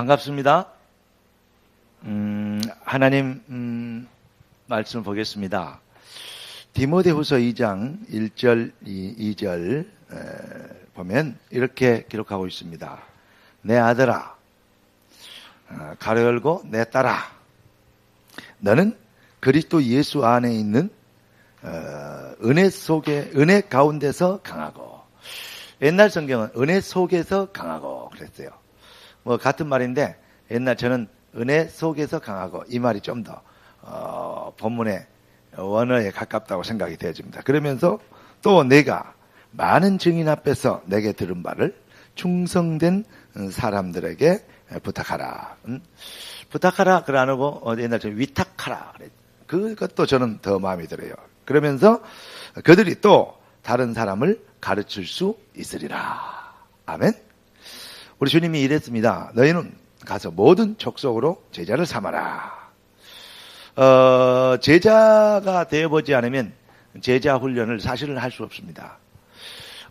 반갑습니다. 하나님 말씀 보겠습니다. 디모데후서 2장 1절 2절 보면 이렇게 기록하고 있습니다. 내 아들아, 가로 열고 내 딸아, 너는 그리스도 예수 안에 있는 은혜 가운데서 강하고, 옛날 성경은 은혜 속에서 강하고 그랬어요. 뭐 같은 말인데 옛날 저는 은혜 속에서 강하고, 이 말이 좀 더 본문의 원어에 가깝다고 생각이 되어집니다. 그러면서 또 내가 많은 증인 앞에서 내게 들은 바를 충성된 사람들에게 부탁하라. 부탁하라 그래 안 하고 옛날 좀 위탁하라 그래. 그것도 저는 더 마음에 들어요. 그러면서 그들이 또 다른 사람을 가르칠 수 있으리라. 아멘. 우리 주님이 이랬습니다. 너희는 가서 모든 족속으로 제자를 삼아라. 제자가 되어보지 않으면 제자 훈련을 사실은 할 수 없습니다.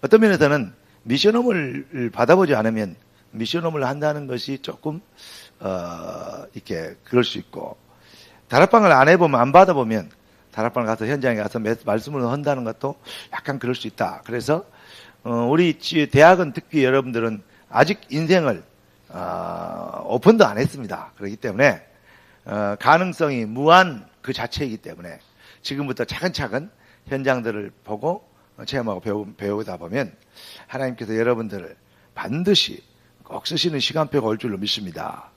어떤 면에서는 미션홈을 받아보지 않으면 미션홈을 한다는 것이 조금 이렇게 그럴 수 있고, 다락방을 안 해보면, 안 받아보면 다락방을 가서 현장에 가서 말씀을 한다는 것도 약간 그럴 수 있다. 그래서 우리 대학은 특히 여러분들은 아직 인생을 오픈도 안 했습니다. 그렇기 때문에 가능성이 무한 그 자체이기 때문에 지금부터 차근차근 현장들을 보고 체험하고 배우다 보면 하나님께서 여러분들을 반드시 꼭 쓰시는 시간표가 올 줄로 믿습니다.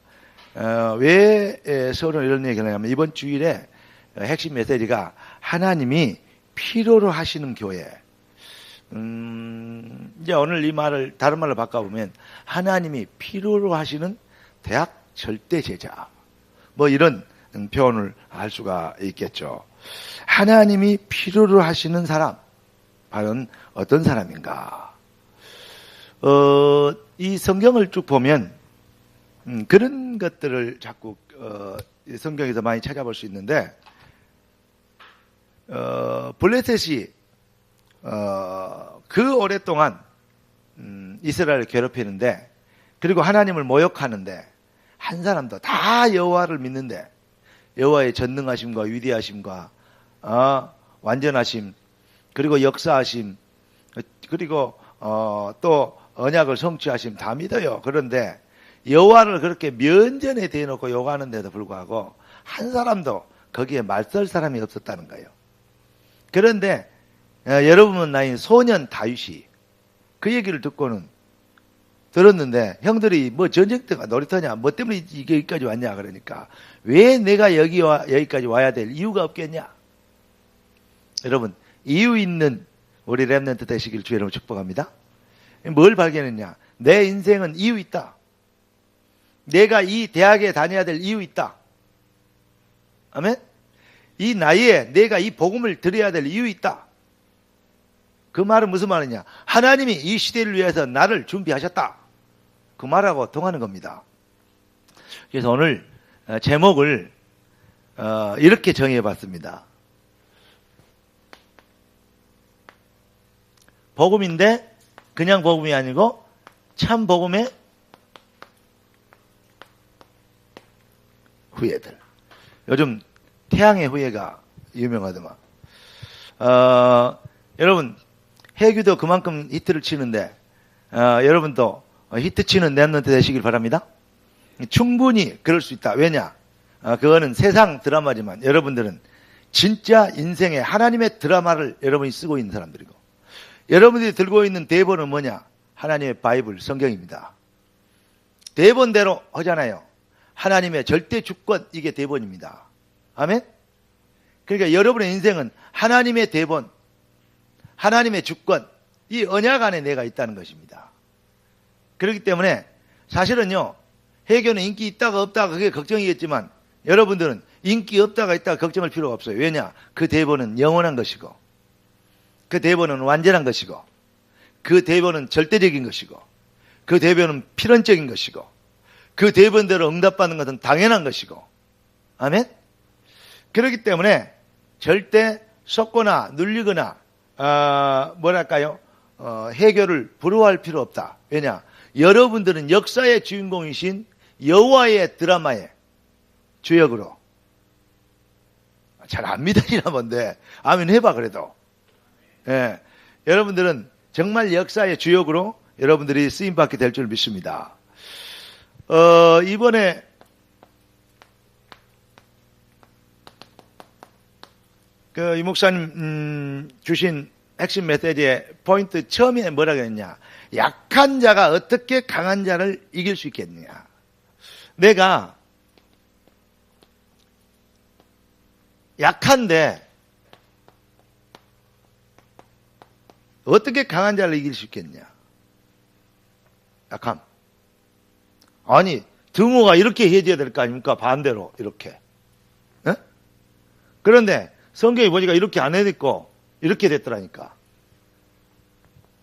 왜 서로 이런 얘기를 하냐면, 이번 주일에 핵심 메시지가 하나님이 필요로 하시는 교회. 이제 오늘 이 말을 다른 말로 바꿔보면 하나님이 필요로 하시는 대학 절대 제자, 뭐 이런 표현을 할 수가 있겠죠. 하나님이 필요로 하시는 사람, 과연 어떤 사람인가? 이 성경을 쭉 보면 그런 것들을 자꾸 성경에서 많이 찾아볼 수 있는데, 블레셋이 그 오랫동안 이스라엘을 괴롭히는데, 그리고 하나님을 모욕하는데, 한 사람도 다 여호와를 믿는데, 여호와의 전능하심과 위대하심과 완전하심, 그리고 역사하심, 그리고 또 언약을 성취하심 다 믿어요. 그런데 여호와를 그렇게 면전에 대놓고 욕하는데도 불구하고 한 사람도 거기에 맞설 사람이 없었다는 거예요. 그런데 여러분 나이 소년 다윗이 그 얘기를 듣고는 들었는데, 형들이 뭐 전쟁터가 놀이터냐, 뭐 때문에 여기까지 왔냐, 그러니까 왜 내가 여기까지 와야 될 이유가 없겠냐. 여러분, 이유 있는 우리 렘넌트 되시길 주의 이름으로 축복합니다. 뭘 발견했냐? 내 인생은 이유 있다. 내가 이 대학에 다녀야 될 이유 있다. 아멘? 이 나이에 내가 이 복음을 드려야 될 이유 있다. 그 말은 무슨 말이냐? 하나님이 이 시대를 위해서 나를 준비하셨다. 그 말하고 통하는 겁니다. 그래서 오늘 제목을 이렇게 정해봤습니다. 복음인데 그냥 복음이 아니고 참 복음의 후예들. 요즘 태양의 후예가 유명하더만. 여러분, 해규도 그만큼 히트를 치는데 여러분도 히트 치는 랩런트 되시길 바랍니다. 충분히 그럴 수 있다. 왜냐? 그거는 세상 드라마지만 여러분들은 진짜 인생의 하나님의 드라마를 여러분이 쓰고 있는 사람들이고, 여러분들이 들고 있는 대본은 뭐냐? 하나님의 바이블, 성경입니다. 대본대로 하잖아요. 하나님의 절대 주권, 이게 대본입니다. 아멘? 그러니까 여러분의 인생은 하나님의 대본, 하나님의 주권, 이 언약 안에 내가 있다는 것입니다. 그렇기 때문에 사실은요, 해교는 인기 있다가 없다가 그게 걱정이겠지만 여러분들은 인기 없다가 있다가 걱정할 필요가 없어요. 왜냐? 그 대본은 영원한 것이고, 그 대본은 완전한 것이고, 그 대본은 절대적인 것이고, 그 대본은 필연적인 것이고, 그 대본대로 응답받는 것은 당연한 것이고. 아멘? 그렇기 때문에 절대 속거나 눌리거나 해교를 부러워할 필요 없다. 왜냐? 여러분들은 역사의 주인공이신 여호와의 드라마의 주역으로. 잘 안 믿으시나 본데 아멘 해봐 그래도. 예, 여러분들은 정말 역사의 주역으로 여러분들이 쓰임받게 될 줄 믿습니다. 이번에 이 목사님 주신 핵심 메시지의 포인트 처음에 뭐라고 했냐? 약한 자가 어떻게 강한 자를 이길 수 있겠느냐? 내가 약한데 어떻게 강한 자를 이길 수 있겠냐? 약함. 아니, 등호가 이렇게 해줘야 될 거 아닙니까? 반대로 이렇게. 네? 그런데 성경에 보니까 이렇게 안 해놓고 이렇게 됐더라니까.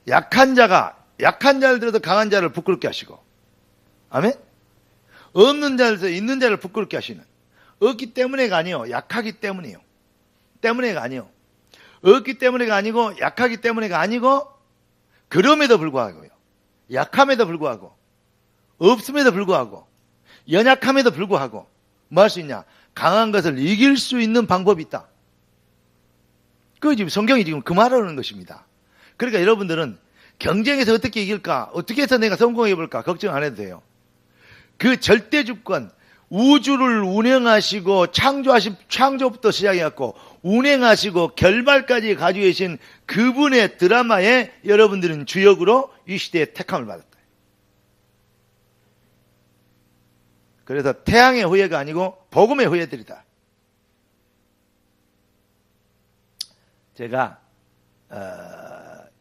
약한 자를 들어도 강한 자를 부끄럽게 하시고. 아멘? 없는 자를 들어도 있는 자를 부끄럽게 하시는. 없기 때문에가 아니요. 약하기 때문이에요. 때문에가 아니요. 없기 때문에가 아니고 약하기 때문에가 아니고 그럼에도 불구하고요. 약함에도 불구하고 없음에도 불구하고 연약함에도 불구하고 뭐 할 수 있냐? 강한 것을 이길 수 있는 방법이 있다. 그 지금 성경이 지금 그 말하는 것입니다. 그러니까 여러분들은 경쟁에서 어떻게 이길까? 어떻게 해서 내가 성공해 볼까? 걱정 안 해도 돼요. 그 절대 주권, 우주를 운행하시고 창조부터 시작해갖고 운행하시고 결말까지 가지고 계신 그분의 드라마에 여러분들은 주역으로 이 시대에 택함을 받았다. 그래서 태양의 후예가 아니고 복음의 후예들이다. 제가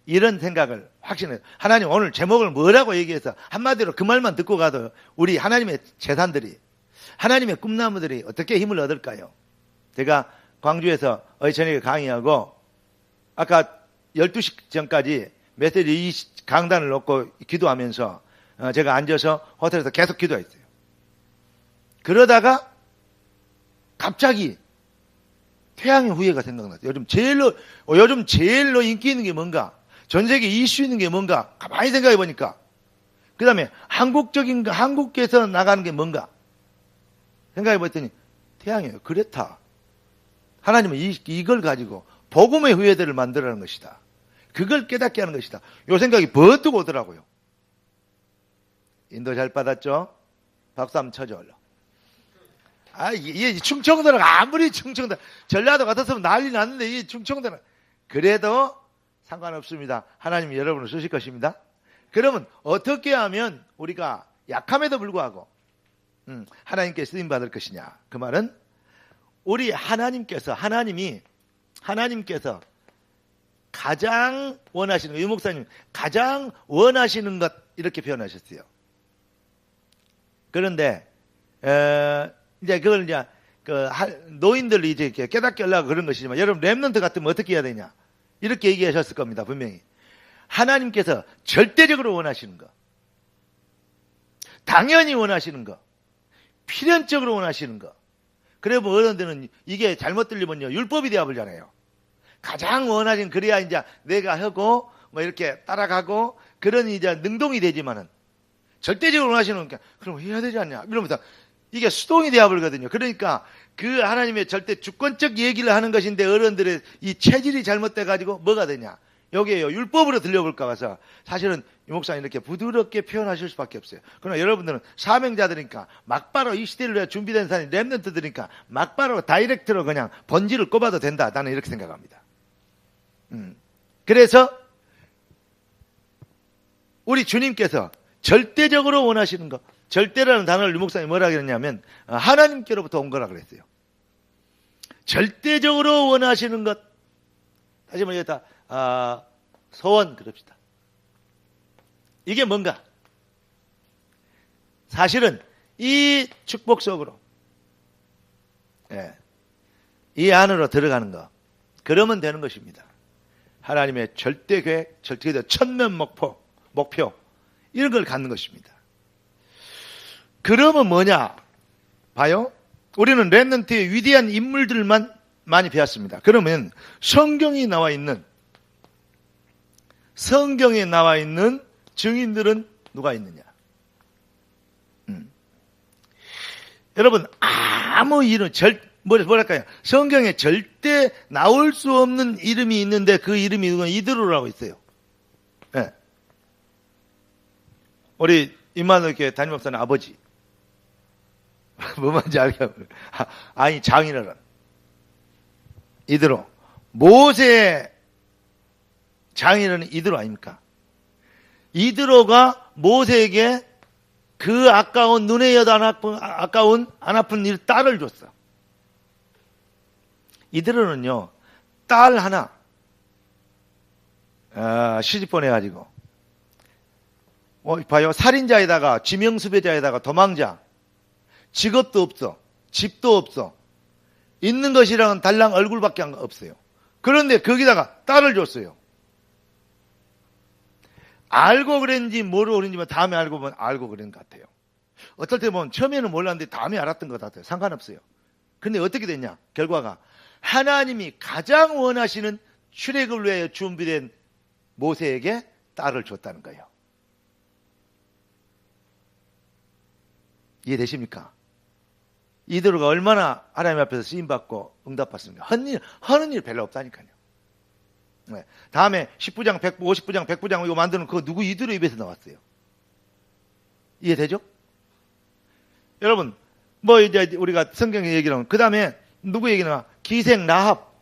이런 생각을 확신해요. 하나님 오늘 제목을 뭐라고 얘기해서 한마디로 그 말만 듣고 가도 우리 하나님의 재산들이 하나님의 꿈나무들이 어떻게 힘을 얻을까요? 제가 광주에서 저녁에 강의하고 아까 12시 전까지 메시지 이 강단을 놓고 기도하면서 제가 앉아서 호텔에서 계속 기도했어요. 그러다가 갑자기 태양의 후예가 생각났어요. 요즘 제일로 인기 있는 게 뭔가? 전 세계 이슈 있는 게 뭔가? 가만히 생각해 보니까. 그 다음에 한국에서 나가는 게 뭔가? 생각해 봤더니 태양이에요. 그레타. 하나님은 이걸 가지고 복음의 후예들을 만들라는 것이다. 그걸 깨닫게 하는 것이다. 요 생각이 번뜩 오더라고요. 인도 잘 받았죠? 박수 한번 쳐줘, 얼른. 이 충청도는 아무리 전라도 같았으면 난리 났는데 이 충청도는 그래도 상관없습니다. 하나님이 여러분을 쓰실 것입니다. 그러면 어떻게 하면 우리가 약함에도 불구하고 하나님께 쓰임 받을 것이냐? 그 말은 우리 하나님께서 가장 원하시는 것, 유 목사님 가장 원하시는 것 이렇게 표현하셨어요. 그런데 이제 그걸 이제 노인들이 이제 깨닫게 하려고 그런 것이지만 여러분 렘넌트 같으면 어떻게 해야 되냐? 이렇게 얘기하셨을 겁니다. 분명히 하나님께서 절대적으로 원하시는 것, 당연히 원하시는 것, 필연적으로 원하시는 것. 그래 뭐 어른들은 이게 잘못 들리면요 율법이 되어버리잖아요. 가장 원하신 그래야 이제 내가 하고 뭐 이렇게 따라가고 그런 이제 능동이 되지만은 절대적으로 원하시는 게 그럼 해야 되지 않냐 이러면서 이게 수동이 되어버리거든요. 그러니까 그 하나님의 절대 주권적 얘기를 하는 것인데 어른들의 이 체질이 잘못돼 가지고 뭐가 되냐? 여기에요. 율법으로 들려볼까 봐서 사실은 이 목사님 이렇게 부드럽게 표현하실 수밖에 없어요. 그러나 여러분들은 사명자들이니까 막바로 이 시대를 위해 준비된 사람이 렘넌트들이니까 막바로 다이렉트로 그냥 번지를 꼽아도 된다. 나는 이렇게 생각합니다. 그래서 우리 주님께서 절대적으로 원하시는 것, 절대라는 단어를 유 목사님이 뭐라 그랬냐면 하나님께로부터 온 거라 그랬어요. 절대적으로 원하시는 것, 다시 말해서 소원 그럽시다. 이게 뭔가? 사실은 이 축복 속으로 이 안으로 들어가는 거 그러면 되는 것입니다. 하나님의 절대 계획, 절대 천면 목표 이런 걸 갖는 것입니다. 그러면 뭐냐? 봐요. 우리는 렘넌트의 위대한 인물들만 많이 배웠습니다. 그러면 성경에 나와 있는 증인들은 누가 있느냐? 여러분, 아무 이름, 뭐랄까요. 성경에 절대 나올 수 없는 이름이 있는데 그 이름이 누구냐? 이드로라고 있어요. 네. 우리 임마누엘 교회 담임목사님 아버지. 뭐 말인지 알겠어요. 아니, 장인어른. 이드로. 모세 장인어른 이드로 아닙니까? 이드로가 모세에게 그 아까운 눈에 여도 아까운 안 아픈 일 딸을 줬어. 이드로는요, 딸 하나 시집 보내가지고 봐요. 살인자에다가 지명수배자에다가 도망자, 직업도 없어, 집도 없어, 있는 것이랑은 달랑 얼굴밖에 없어요. 그런데 거기다가 딸을 줬어요. 알고 그랬는지 모르고 그랬는지 다음에 알고 보면 알고 그런 것 같아요. 어떨 때 보면 처음에는 몰랐는데 다음에 알았던 것 같아요. 상관없어요. 근데 어떻게 됐냐? 결과가 하나님이 가장 원하시는 출애굽을 위해 준비된 모세에게 딸을 줬다는 거예요. 이해되십니까? 이드로가 얼마나 하나님 앞에서 쓰임받고 응답받습니까? 하는 일 별로 없다니까요. 네. 다음에 10부장, 50부장, 100부장 이거 만드는 그거 누구 이드로 입에서 나왔어요. 이해되죠? 여러분, 뭐 이제 우리가 성경의 얘기를 하면 그 다음에 누구 얘기 나와? 기생 라합.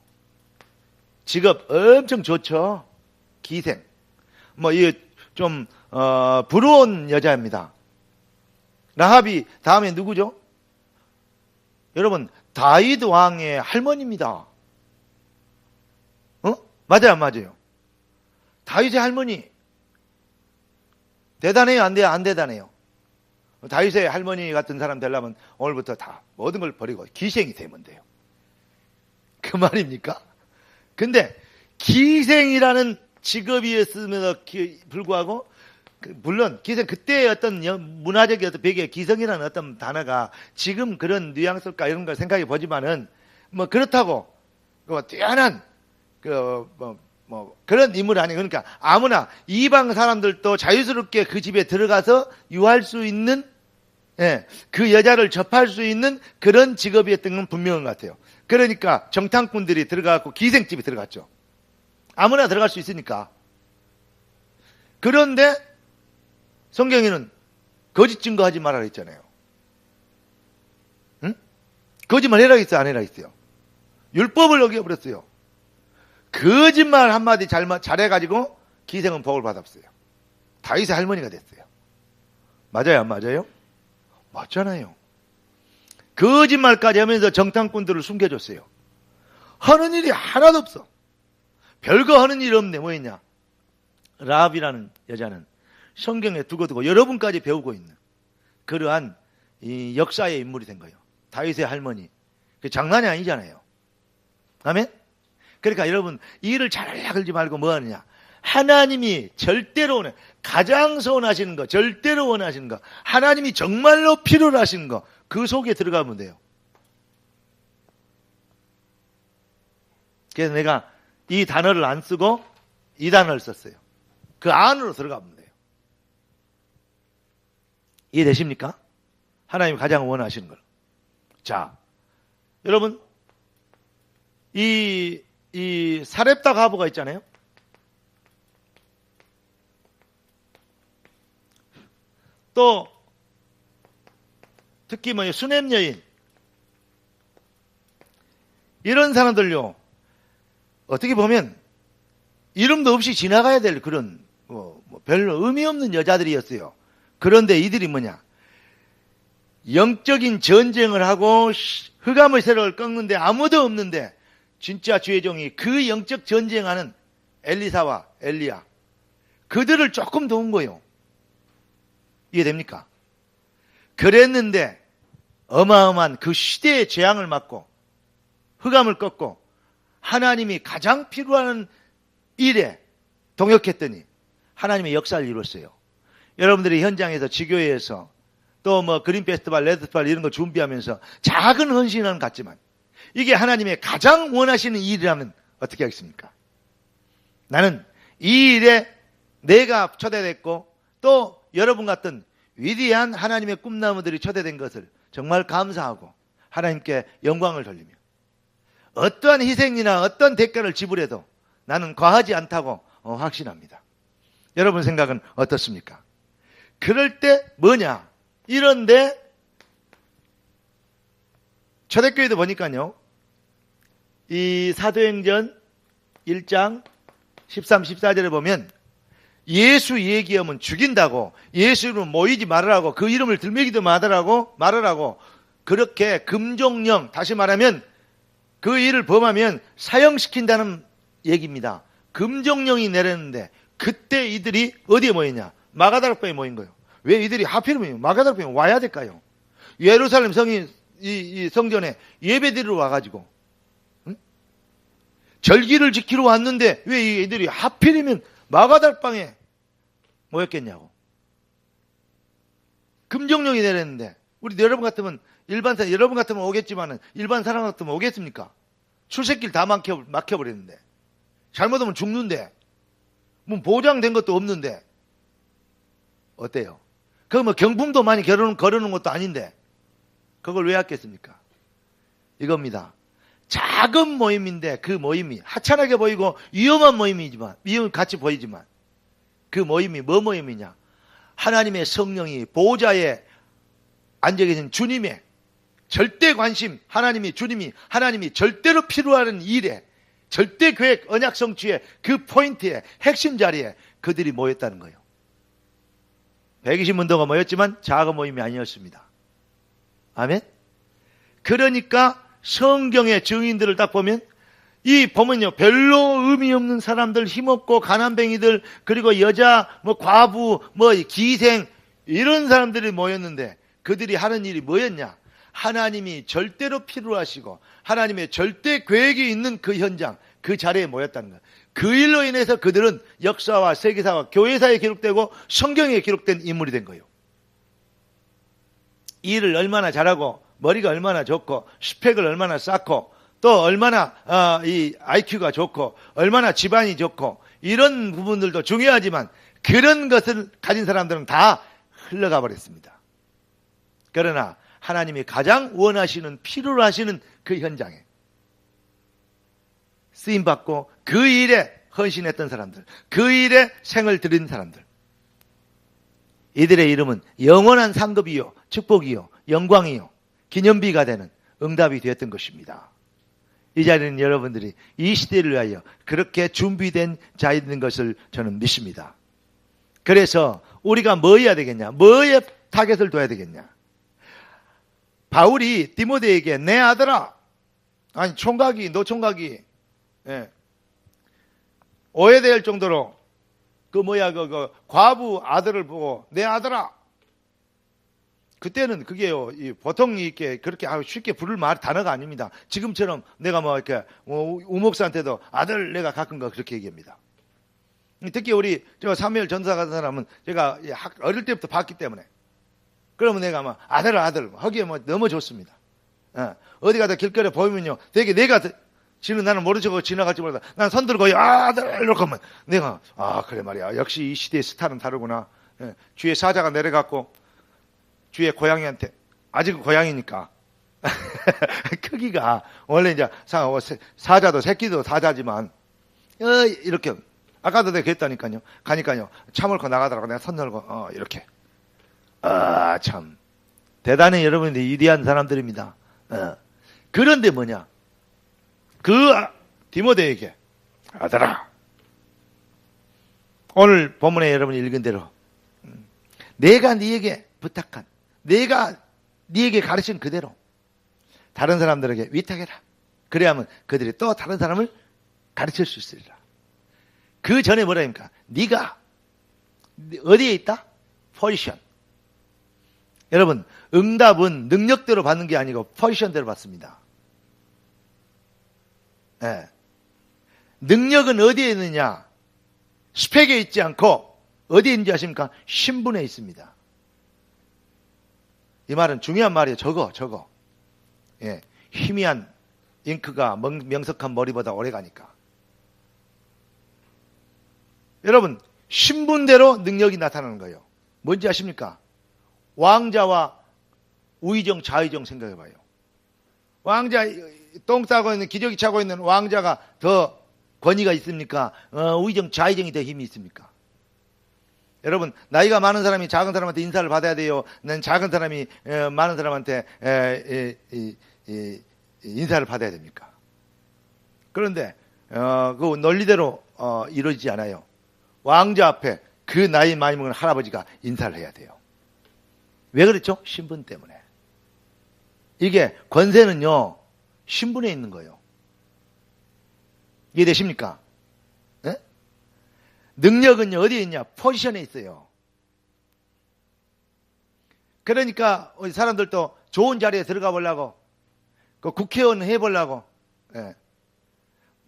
직업 엄청 좋죠. 기생. 뭐 이 좀 부러운 여자입니다. 라합이 다음에 누구죠? 여러분, 다윗 왕의 할머니입니다. 맞아요, 안 맞아요? 다윗의 할머니. 대단해요, 안 돼요? 안 대단해요? 다윗의 할머니 같은 사람 되려면 오늘부터 다 모든 걸 버리고 기생이 되면 돼요. 그 말입니까? 근데 기생이라는 직업이었음에도 불구하고 물론 기생 그때의 어떤 문화적인 어떤 배경에 기생이라는 어떤 단어가 지금 그런 뉘앙스일까 이런 걸 생각해 보지만은 뭐 그렇다고 뛰어난 그런 인물 아니에요. 그러니까 아무나 이방 사람들도 자유스럽게 그 집에 들어가서 유할 수 있는, 그 여자를 접할 수 있는 그런 직업이었던 건 분명한 것 같아요. 그러니까 정탐꾼들이 들어가고 기생집에 들어갔죠. 아무나 들어갈 수 있으니까. 그런데 성경에는 거짓 증거하지 말아라 했잖아요. 응? 거짓말 해라 했어요, 안 해라 했어요? 율법을 어겨버렸어요. 거짓말 한마디 잘해가지고 기생은 복을 받았어요. 다윗의 할머니가 됐어요. 맞아요, 안 맞아요? 맞잖아요. 거짓말까지 하면서 정탐꾼들을 숨겨줬어요. 하는 일이 하나도 없어. 별거 하는 일이 없네. 뭐였냐? 라합이라는 여자는 성경에 두고두고 여러분까지 배우고 있는 그러한 이 역사의 인물이 된 거예요. 다윗의 할머니. 그 장난이 아니잖아요. 아멘? 그러니까 여러분 이 일을 잘 걸지 말고 뭐 하느냐? 하나님이 절대로 원해, 가장 소원하시는 거, 절대로 원하시는 거, 하나님이 정말로 필요로 하시는 거, 그 속에 들어가면 돼요. 그래서 내가 이 단어를 안 쓰고 이 단어를 썼어요. 그 안으로 들어가면 돼요. 이해되십니까? 하나님이 가장 원하시는 걸. 자, 여러분 이 사렙다 과부가 있잖아요. 또 특히 뭐 수냄 여인 이런 사람들요 어떻게 보면 이름도 없이 지나가야 될 그런 별로 의미 없는 여자들이었어요. 그런데 이들이 뭐냐? 영적인 전쟁을 하고 흑암의 세력을 꺾는데 아무도 없는데 진짜 주의 종이 그 영적 전쟁하는 엘리사와 엘리야 그들을 조금 도운 거예요. 이해됩니까? 그랬는데 어마어마한 그 시대의 재앙을 맞고 흑암을 꺾고 하나님이 가장 필요한 일에 동역했더니 하나님의 역사를 이뤘어요. 여러분들이 현장에서 지교회에서 또 뭐 그린 페스티벌, 레드 페스티벌 이런 거 준비하면서 작은 헌신은 같지만 이게 하나님의 가장 원하시는 일이라면 어떻게 하겠습니까? 나는 이 일에 내가 초대됐고 또 여러분 같은 위대한 하나님의 꿈나무들이 초대된 것을 정말 감사하고 하나님께 영광을 돌리며 어떠한 희생이나 어떤 대가를 지불해도 나는 과하지 않다고 확신합니다. 여러분 생각은 어떻습니까? 그럴 때 뭐냐? 이런데 초대교회도 보니까요. 이 사도행전 1장 13, 14절에 보면 예수 얘기하면 죽인다고, 예수 이름 모이지 말으라고, 그 이름을 들매기도 말으라고 그렇게 금종령, 다시 말하면 그 일을 범하면 사형시킨다는 얘기입니다. 금종령이 내렸는데 그때 이들이 어디에 모였냐? 마가다락방에 모인 거예요. 왜 이들이 하필이면 마가다락방에 와야 될까요? 예루살렘 성이 이 성전에 예배드리러 와가지고 절기를 지키러 왔는데 왜 이들이 하필이면 마가다락방에 모였겠냐고. 금종령이 내렸는데 우리 여러분 같으면 여러분 같으면 오겠지만은 일반 사람 같으면 오겠습니까? 출첵길 다 막혀버렸는데 잘못하면 죽는데 뭐 보장된 것도 없는데 어때요? 그 뭐 경품도 많이 걸어놓은 것도 아닌데 그걸 왜 했겠습니까? 이겁니다. 작은 모임인데 그 모임이 하찮하게 보이고 위험한 모임이지만 같이 보이지만 그 모임이 뭐 모임이냐? 하나님의 성령이 보좌에 앉아 계신 주님의 절대 관심, 하나님이 절대로 필요하는 일에, 절대 계획, 언약 성취의 그 포인트에, 핵심 자리에 그들이 모였다는 거예요. 120문도가 모였지만 작은 모임이 아니었습니다. 아멘? 그러니까 성경의 증인들을 딱 보면 보면요, 별로 의미 없는 사람들, 힘없고 가난뱅이들, 그리고 여자, 과부, 기생, 이런 사람들이 모였는데 그들이 하는 일이 뭐였냐? 하나님이 절대로 필요하시고 하나님의 절대 계획이 있는 그 현장, 그 자리에 모였다는 거예요. 그 일로 인해서 그들은 역사와 세계사와 교회사에 기록되고 성경에 기록된 인물이 된 거예요. 일을 얼마나 잘하고 머리가 얼마나 좋고 스펙을 얼마나 쌓고 또 얼마나 이 IQ가 좋고 얼마나 집안이 좋고 이런 부분들도 중요하지만 그런 것을 가진 사람들은 다 흘러가 버렸습니다. 그러나 하나님이 가장 원하시는, 필요로 하시는 그 현장에 쓰임받고 그 일에 헌신했던 사람들, 그 일에 생을 들인 사람들, 이들의 이름은 영원한 상급이요, 축복이요, 영광이요, 기념비가 되는 응답이 되었던 것입니다. 이 자리는 여러분들이 이 시대를 위하여 그렇게 준비된 자인 것을 저는 믿습니다. 그래서 우리가 뭐 해야 되겠냐? 뭐에 타겟을 둬야 되겠냐? 바울이 디모데에게 내 아들아, 총각이, 노총각이 오해될 정도로 그 과부 아들을 보고 내 아들아. 그때는 그게요, 보통 이렇게 그렇게 쉽게 부를 단어가 아닙니다. 지금처럼 내가 이렇게 우목사한테도 아들 내가 가끔 그렇게 얘기합니다. 특히 우리 사무엘 전사 같은 사람은 제가 어릴 때부터 봤기 때문에 그러면 내가 아들 하기에 너무 좋습니다. 어디 가다 길거리에 보이면요, 되게 내가 나는 모르고 지나갈지 몰라. 난 손 들고 아들 이렇게 하면 내가 그래 말이야. 역시 이 시대의 스타는 다르구나. 주위에 사자가 내려갔고 주위에 고양이한테 아직 고양이니까 크기가 원래 이제 사자도 새끼도 사자지만 이렇게 아까도 내가 그랬다니까요. 가니까요 참을고 나가더라고. 내가 손 들고 이렇게 참 대단히 여러분들이 위대한 사람들입니다. 그런데 뭐냐? 그 디모데에게 아들아, 오늘 본문에 여러분이 읽은 대로 내가 네게 부탁한, 내가 네게 가르친 그대로 다른 사람들에게 위탁해라. 그래야만 그들이 또 다른 사람을 가르칠 수 있으리라. 그 전에 뭐라니까? 네가 어디에 있다? 포지션. 여러분, 응답은 능력대로 받는 게 아니고 포지션대로 받습니다. 네. 능력은 어디에 있느냐? 스펙에 있지 않고 어디에 있는지 아십니까? 신분에 있습니다. 이 말은 중요한 말이에요. 저거. 예. 희미한 잉크가 명석한 머리보다 오래 가니까. 여러분, 신분대로 능력이 나타나는 거예요. 뭔지 아십니까? 왕자와 우의정 좌의정 생각해봐요. 왕자 똥 싸고 있는 기저귀 차고 있는 왕자가 더 권위가 있습니까? 우의정 좌의정이 더 힘이 있습니까? 여러분, 나이가 많은 사람이 작은 사람한테 인사를 받아야 돼요? 난 작은 사람이 많은 사람한테 인사를 받아야 됩니까? 그런데 그 논리대로 이루어지지 않아요. 왕자 앞에 그 나이 많이 먹은 할아버지가 인사를 해야 돼요. 왜 그렇죠? 신분 때문에. 이게 권세는요, 신분에 있는 거예요. 이해되십니까? 네? 능력은요, 어디에 있냐? 포지션에 있어요. 그러니까 우리 사람들도 좋은 자리에 들어가 보려고, 그 국회의원 해보려고. 예.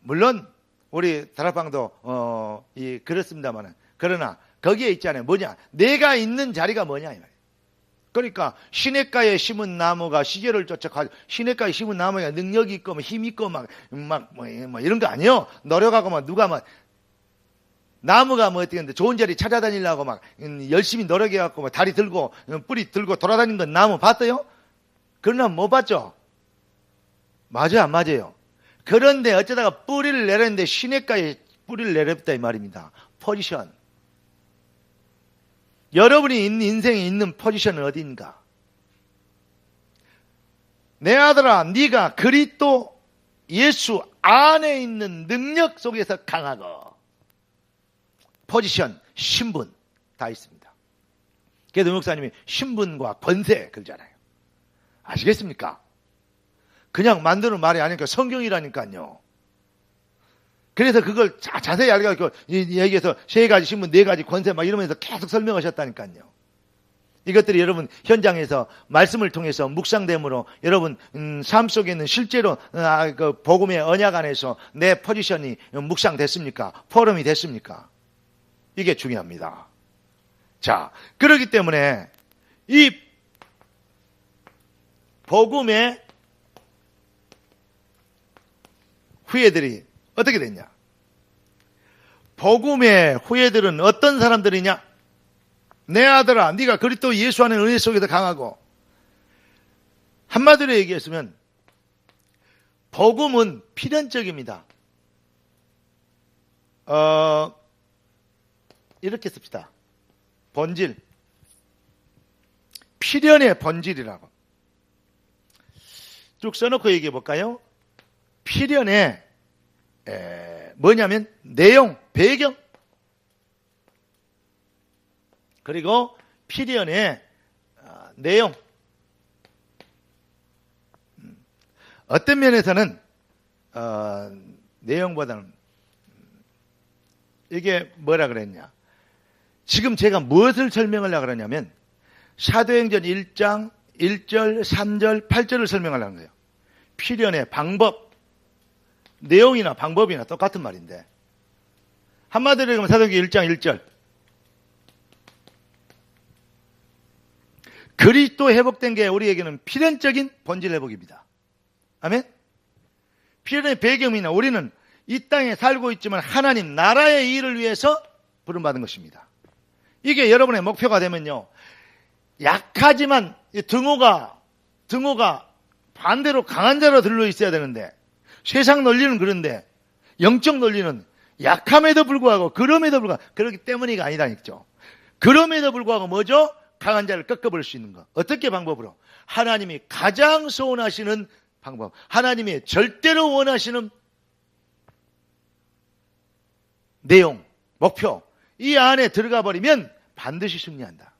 물론 우리 다락방도 그렇습니다만은, 그러나 거기에 있잖아요. 뭐냐? 내가 있는 자리가 뭐냐 이 말이에요. 그러니까 시냇가에 심은 나무가 시계를 쫓아가지고, 시냇가에 심은 나무가 능력이 있고 뭐 힘이 있고 막 이런 거 아니에요. 노력하고 막 누가 막 나무가 뭐 어떻게 했는데 좋은 자리 찾아다니려고 막 열심히 노력해갖고 막 다리 들고 뿌리 들고 돌아다니는 건 나무 봤어요? 그러나 못 봤죠? 맞아요, 안 맞아요? 그런데 어쩌다가 뿌리를 내렸는데 시냇가에 뿌리를 내렸다 이 말입니다. 포지션. 여러분이 인생에 있는 포지션은 어디인가? 내 아들아, 네가 그리스도 예수 안에 있는 능력 속에서 강하고, 포지션, 신분 다 있습니다. 그래도 목사님이 신분과 권세 그러잖아요. 아시겠습니까? 그냥 만드는 말이 아니니까 성경이라니까요. 그래서 그걸 자세히 알고 얘기해서 3가지 신분, 4가지 권세 막 이러면서 계속 설명하셨다니까요. 이것들이 여러분 현장에서 말씀을 통해서 묵상됨으로 여러분 삶 속에 있는 실제로 그 복음의 언약 안에서 내 포지션이 묵상됐습니까? 포럼이 됐습니까? 이게 중요합니다. 자, 그렇기 때문에 이 복음의 후예들이 어떻게 됐냐? 복음의 후예들은 어떤 사람들이냐? 내 아들아, 네가 그리스도 예수 안에 은혜 속에서 강하고. 한마디로 얘기했으면 복음은 필연적입니다. 이렇게 씁시다. 본질. 필연의 본질이라고. 쭉 써놓고 얘기해 볼까요? 필연의 뭐냐면 내용, 배경, 그리고 필연의 내용. 어떤 면에서는 내용보다는 이게 뭐라 그랬냐? 지금 제가 무엇을 설명하려고 그러냐면 사도행전 1장 1절, 3절, 8절을 설명하려는 거예요. 필연의 방법, 내용이나 방법이나 똑같은 말인데 한마디로 얘기하면 사도행전 1장 1절 그리스도 회복된 게 우리에게는 필연적인 본질 회복입니다. 아멘? 필연의 배경이나 우리는 이 땅에 살고 있지만 하나님 나라의 일을 위해서 부름받은 것입니다. 이게 여러분의 목표가 되면요, 약하지만 등호가 반대로 강한 자로 들러 있어야 되는데, 세상 논리는 그런데 영적 논리는 약함에도 불구하고 그럼에도 불구하고 그렇기 때문이가 아니다니죠. 그럼에도 불구하고 뭐죠? 강한 자를 꺾어버릴 수 있는 것. 어떻게 방법으로? 하나님이 가장 소원하시는 방법, 하나님이 절대로 원하시는 내용, 목표, 이 안에 들어가 버리면 반드시 승리한다.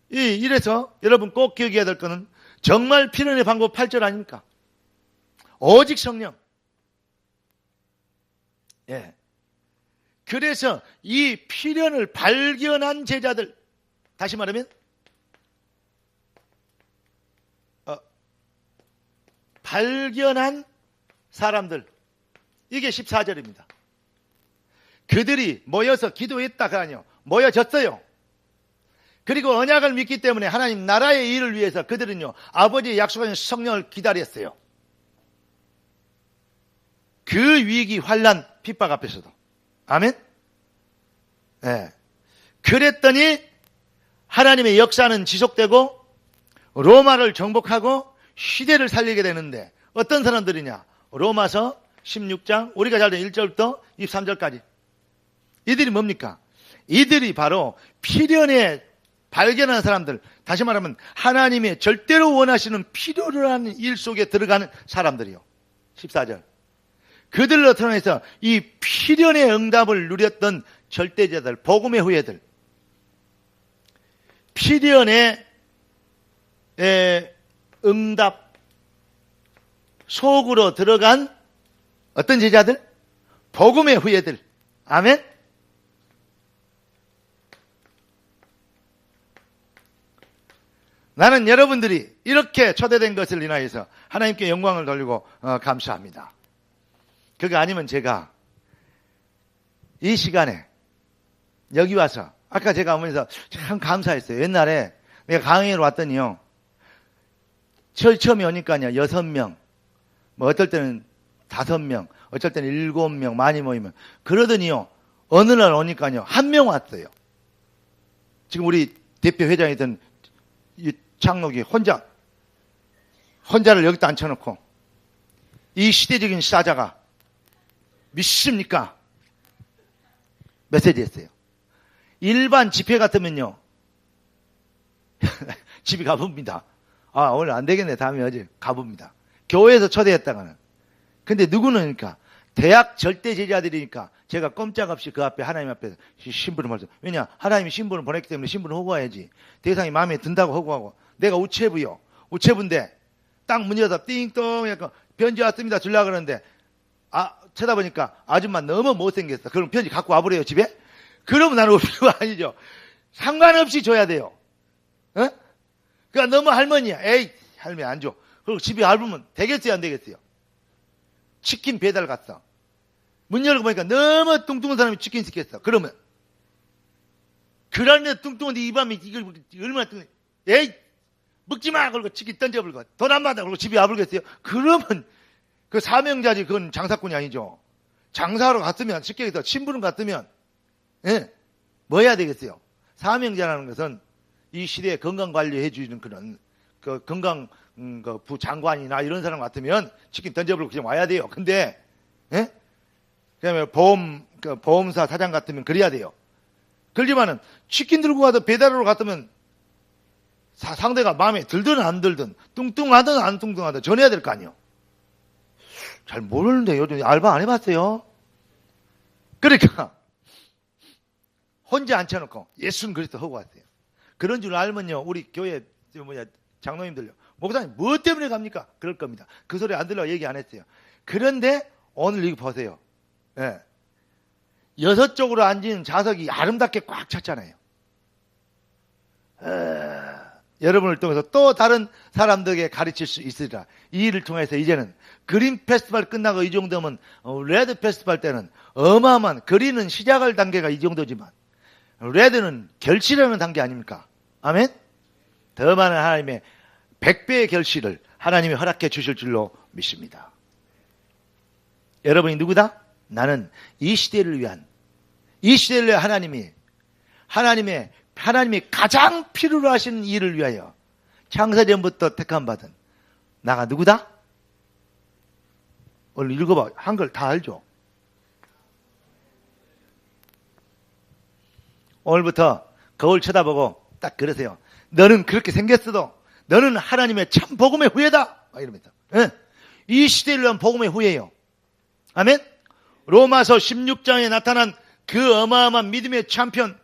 이래서 여러분 꼭 기억해야 될 거는 정말 필연의 방법 8절 아닙니까? 오직 성령. 예. 그래서 이 필연을 발견한 제자들, 다시 말하면 발견한 사람들, 이게 14절입니다. 그들이 모여서 기도했다가 아니요, 모여졌어요. 그리고 언약을 믿기 때문에 하나님 나라의 일을 위해서 그들은요, 아버지의 약속하신 성령을 기다렸어요. 그 위기, 환난, 핍박 앞에서도. 아멘? 네. 그랬더니 하나님의 역사는 지속되고 로마를 정복하고 시대를 살리게 되는데 어떤 사람들이냐? 로마서 16장 우리가 잘 아는 1절부터 23절까지. 이들이 뭡니까? 이들이 바로 필연에 발견한 사람들, 다시 말하면 하나님의 절대로 원하시는 필요로 하는 일 속에 들어가는 사람들이요. 14절. 그들로 통해서 이 필연의 응답을 누렸던 절대자들, 복음의 후예들, 필연의 응답 속으로 들어간 어떤 제자들? 복음의 후예들. 아멘? 나는 여러분들이 이렇게 초대된 것을 인하여서 하나님께 영광을 돌리고 감사합니다. 그거 아니면 제가 이 시간에 여기 와서 아까 제가 오면서 참 감사했어요. 옛날에 내가 강의를 왔더니요. 처음에 오니까요. 6명, 뭐 어떨 때는 5명, 어쩔 때는 7명 많이 모이면 그러더니요. 어느 날 오니까요. 1명 왔어요. 지금 우리 대표 회장이던 이 장로기 혼자를 여기다 앉혀놓고 이 시대적인 사자가 믿습니까? 메시지 했어요. 일반 집회 같으면요. 집에 가봅니다. 아, 오늘 안 되겠네. 다음에 어제 가봅니다. 교회에서 초대했다가는. 근데 누구는 그러니까 대학 절대 제자들이니까 제가 꼼짝없이 그 앞에 하나님 앞에 신부를 말씀. 왜냐? 하나님이 신부를 보냈기 때문에 신부를 호구해야지. 대상이 마음에 든다고 호구하고. 내가 우체부요. 우체부인데 딱 문 열어서 띵동 약간 편지 왔습니다. 주려고 그러는데 쳐다보니까 아줌마 너무 못생겼어. 그럼 편지 갖고 와버려요 집에? 그러면 나는 우체부 아니죠. 상관없이 줘야 돼요. 어? 그러니까 너무 할머니야. 에이 할머니 안 줘. 그리고 집에 와보면 되겠어요 안 되겠어요? 치킨 배달 갔어. 문 열고 보니까 너무 뚱뚱한 사람이 치킨 시켰어. 그러면 그런데 뚱뚱한데 이 밤에 이걸 얼마나 뚱뚱해. 에이 먹지 마! 그러고 치킨 던져버리고 돈 안 받아! 그러고 집에 와버리겠어요? 그러면 그 사명자지 그건 장사꾼이 아니죠. 장사하러 갔으면 쉽게 해서 신부름 갔으면 뭐 해야 되겠어요? 사명자라는 것은 이 시대에 건강관리해 주는 그런 그 건강 그 부장관이나 이런 사람 같으면 치킨 던져버리고 그냥 와야 돼요. 근데 그다음에 보험사 사장 같으면 그래야 돼요. 그러지만은 치킨 들고 가서 배달하러 갔으면 상대가 마음에 들든 안 들든 뚱뚱하든 안 뚱뚱하든 전해야 될 거 아니에요. 잘 모르는데 요즘 알바 안 해봤어요. 그러니까 혼자 앉혀놓고 예수는 그리스도 하고 왔어요. 그런 줄 알면요 우리 교회 장로님들요 목사님 뭐 때문에 갑니까? 그럴 겁니다. 그 소리 안 들려고 얘기 안 했어요. 그런데 오늘 이거 보세요. 6쪽으로 앉은 좌석이 아름답게 꽉 찼잖아요. 여러분을 통해서 또 다른 사람들에게 가르칠 수 있으리라. 이 일을 통해서 이제는 그린 페스티벌 끝나고 이 정도면 레드 페스티벌 때는 어마어마한 그린은 시작할 단계가 이 정도지만 레드는 결실하는 단계 아닙니까? 아멘? 더 많은 하나님의 100배의 결실을 하나님이 허락해 주실 줄로 믿습니다. 여러분이 누구다? 나는 이 시대를 위한 하나님이 가장 필요로 하시는 일을 위하여 창세전부터 택함받은 나가 누구다? 오늘 읽어봐. 한글 다 알죠? 오늘부터 거울 쳐다보고 딱 그러세요. 너는 그렇게 생겼어도 너는 하나님의 참 복음의 후예다. 이러면서 이 시대를 위한 복음의 후예예요. 아멘? 로마서 16장에 나타난 그 어마어마한 믿음의 챔피언,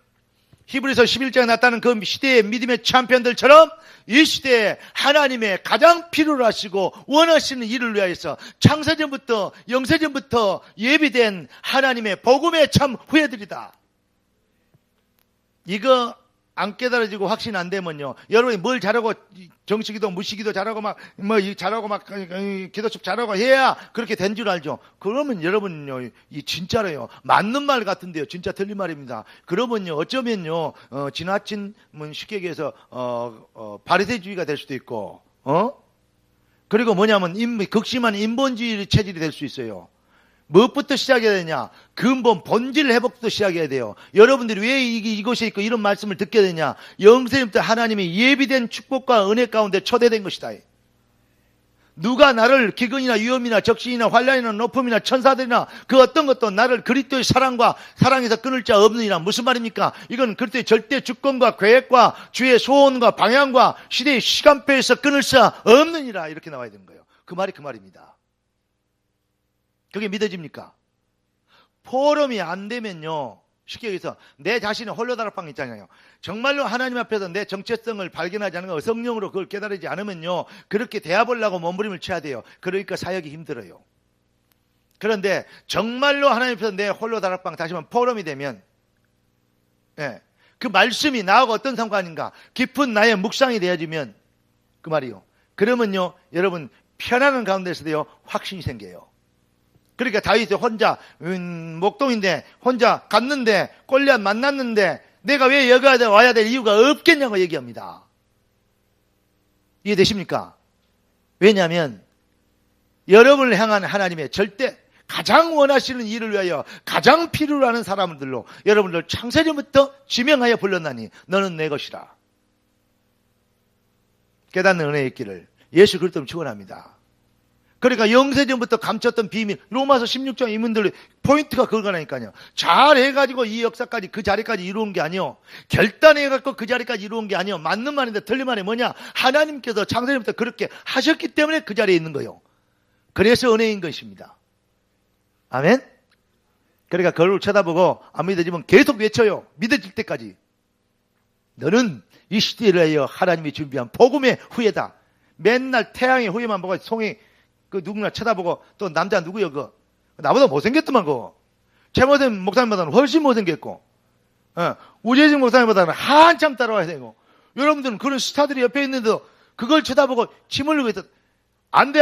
히브리서 11장에 나타난 그 시대의 믿음의 챔피언들처럼 이 시대에 하나님의 가장 필요로 하시고 원하시는 일을 위하여서 창세전부터 영세전부터 예비된 하나님의 복음의 참 후예들이다. 이거 안 깨달아지고 확신 안 되면요. 여러분이 뭘 잘하고 정식기도 무식기도 잘하고 잘하고 기도첩 잘하고 해야 그렇게 된 줄 알죠. 그러면 여러분요, 이 진짜로요. 맞는 말 같은데요. 진짜 틀린 말입니다. 그러면요, 어쩌면요, 지나친 쉽게 얘기해서 바리새주의가 될 수도 있고, 그리고 뭐냐면 극심한 인본주의 체질이 될 수 있어요. 무엇부터 시작해야 되냐? 근본 본질 회복부터 시작해야 돼요. 여러분들이 왜 이곳에 있고 이런 말씀을 듣게 되냐? 영세부터 하나님이 예비된 축복과 은혜 가운데 초대된 것이다. 누가 나를 기근이나 위험이나 적신이나 환난이나 높음이나 천사들이나 그 어떤 것도 나를 그리스도의 사랑과 사랑에서 끊을 자 없느니라. 무슨 말입니까? 이건 그리스도의 절대 주권과 계획과 주의 소원과 방향과 시대의 시간표에서 끊을 수 없느니라. 이렇게 나와야 되는 거예요. 그 말이 그 말입니다. 그게 믿어집니까? 포럼이 안 되면요, 쉽게 얘기해서 내 자신의 홀로다락방 있잖아요. 정말로 하나님 앞에서 내 정체성을 발견하지 않은 거, 성령으로 그걸 깨달지 않으면요, 그렇게 대합하려고 몸부림을 쳐야 돼요. 그러니까 사역이 힘들어요. 그런데 정말로 하나님 앞에서 내 홀로다락방, 다시 말하면 포럼이 되면, 그 말씀이 나하고 어떤 상관인가, 깊은 나의 묵상이 되어지면 그 말이요. 그러면요, 여러분 편안한 가운데서도요, 확신이 생겨요. 그러니까 다윗이 혼자 목동인데 혼자 갔는데 골리앗 만났는데 내가 왜 여기 와야 될 이유가 없겠냐고 얘기합니다. 이해되십니까? 왜냐하면 여러분을 향한 하나님의 절대 가장 원하시는 일을 위하여 가장 필요로 하는 사람들로 여러분들 창세전부터 지명하여 불렀나니 너는 내 것이라. 깨닫는 은혜의 있기를 예수 그리스도로 축원합니다. 그러니까 영세전부터 감췄던 비밀, 로마서 16장 이문들 포인트가 그거라니까요. 잘해가지고 이 역사까지 그 자리까지 이루은 게 아니요, 결단해갖고 그 자리까지 이루은 게 아니요, 맞는 말인데 틀린 말이 뭐냐, 하나님께서 창세전부터 그렇게 하셨기 때문에 그 자리에 있는 거예요. 그래서 은혜인 것입니다. 아멘. 그러니까 거울을 쳐다보고 안 믿어지면 계속 외쳐요. 믿어질 때까지. 너는 이 시대를 위하여 하나님이 준비한 복음의 후예다. 맨날 태양의 후예만 보고 송이 그 누구나 쳐다보고, 또 남자 누구요? 그 나보다 못생겼더만 그거. 최모생 목사님보다는 훨씬 못생겼고, 우재진 목사님보다는 한참 따라와야 되고. 여러분들은 그런 스타들이 옆에 있는데도 그걸 쳐다보고 침 흘리고 있어. 안 돼.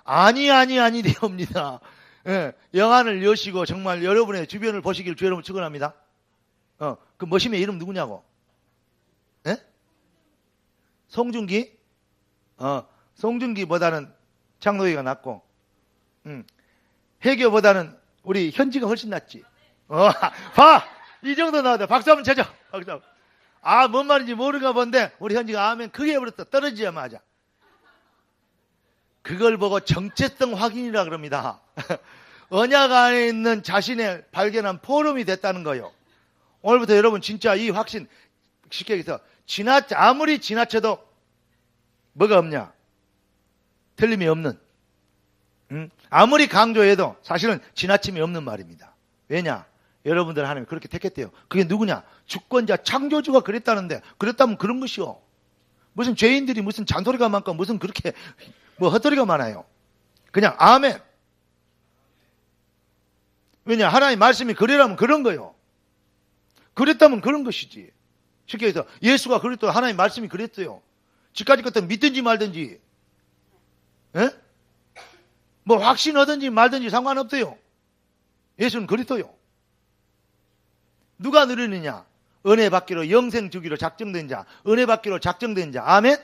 아니 되옵니다. 영안을 여시고 정말 여러분의 주변을 보시길 주 여러분 축원합니다. 그 머신의 이름 누구냐고? 송중기? 송중기보다는 장로이가 낫고, 해교보다는 우리 현지가 훨씬 낫지. 봐! 이 정도 나왔다. 박수 한번 쳐줘. 박수. 뭔 말인지 모르가 본데, 우리 현지가 아멘 크게 해버렸다. 떨어지자마자. 그걸 보고 정체성 확인이라 그럽니다. 언약 안에 있는 자신의 발견한 포럼이 됐다는 거예요. 오늘부터 여러분 진짜 이 확신, 쉽게 얘기해서, 아무리 지나쳐도 뭐가 없냐? 틀림이 없는. 아무리 강조해도 사실은 지나침이 없는 말입니다. 왜냐? 여러분들 하나님이 그렇게 택했대요. 그게 누구냐? 주권자, 창조주가 그랬다는데, 그랬다면 그런 것이요. 무슨 죄인들이 무슨 잔소리가 많고 무슨 그렇게 헛소리가 많아요. 그냥 아멘. 왜냐? 하나님 말씀이 그러라면 그런 거요. 그랬다면 그런 것이지. 쉽게 해서 예수가 그랬더, 하나님 말씀이 그랬어요. 지금까지 것도 믿든지 말든지, 뭐 확신하든지 말든지 상관없어요. 예수는 그랬어요. 누가 누리느냐? 은혜 받기로 영생 주기로 작정된 자, 은혜 받기로 작정된 자, 아멘.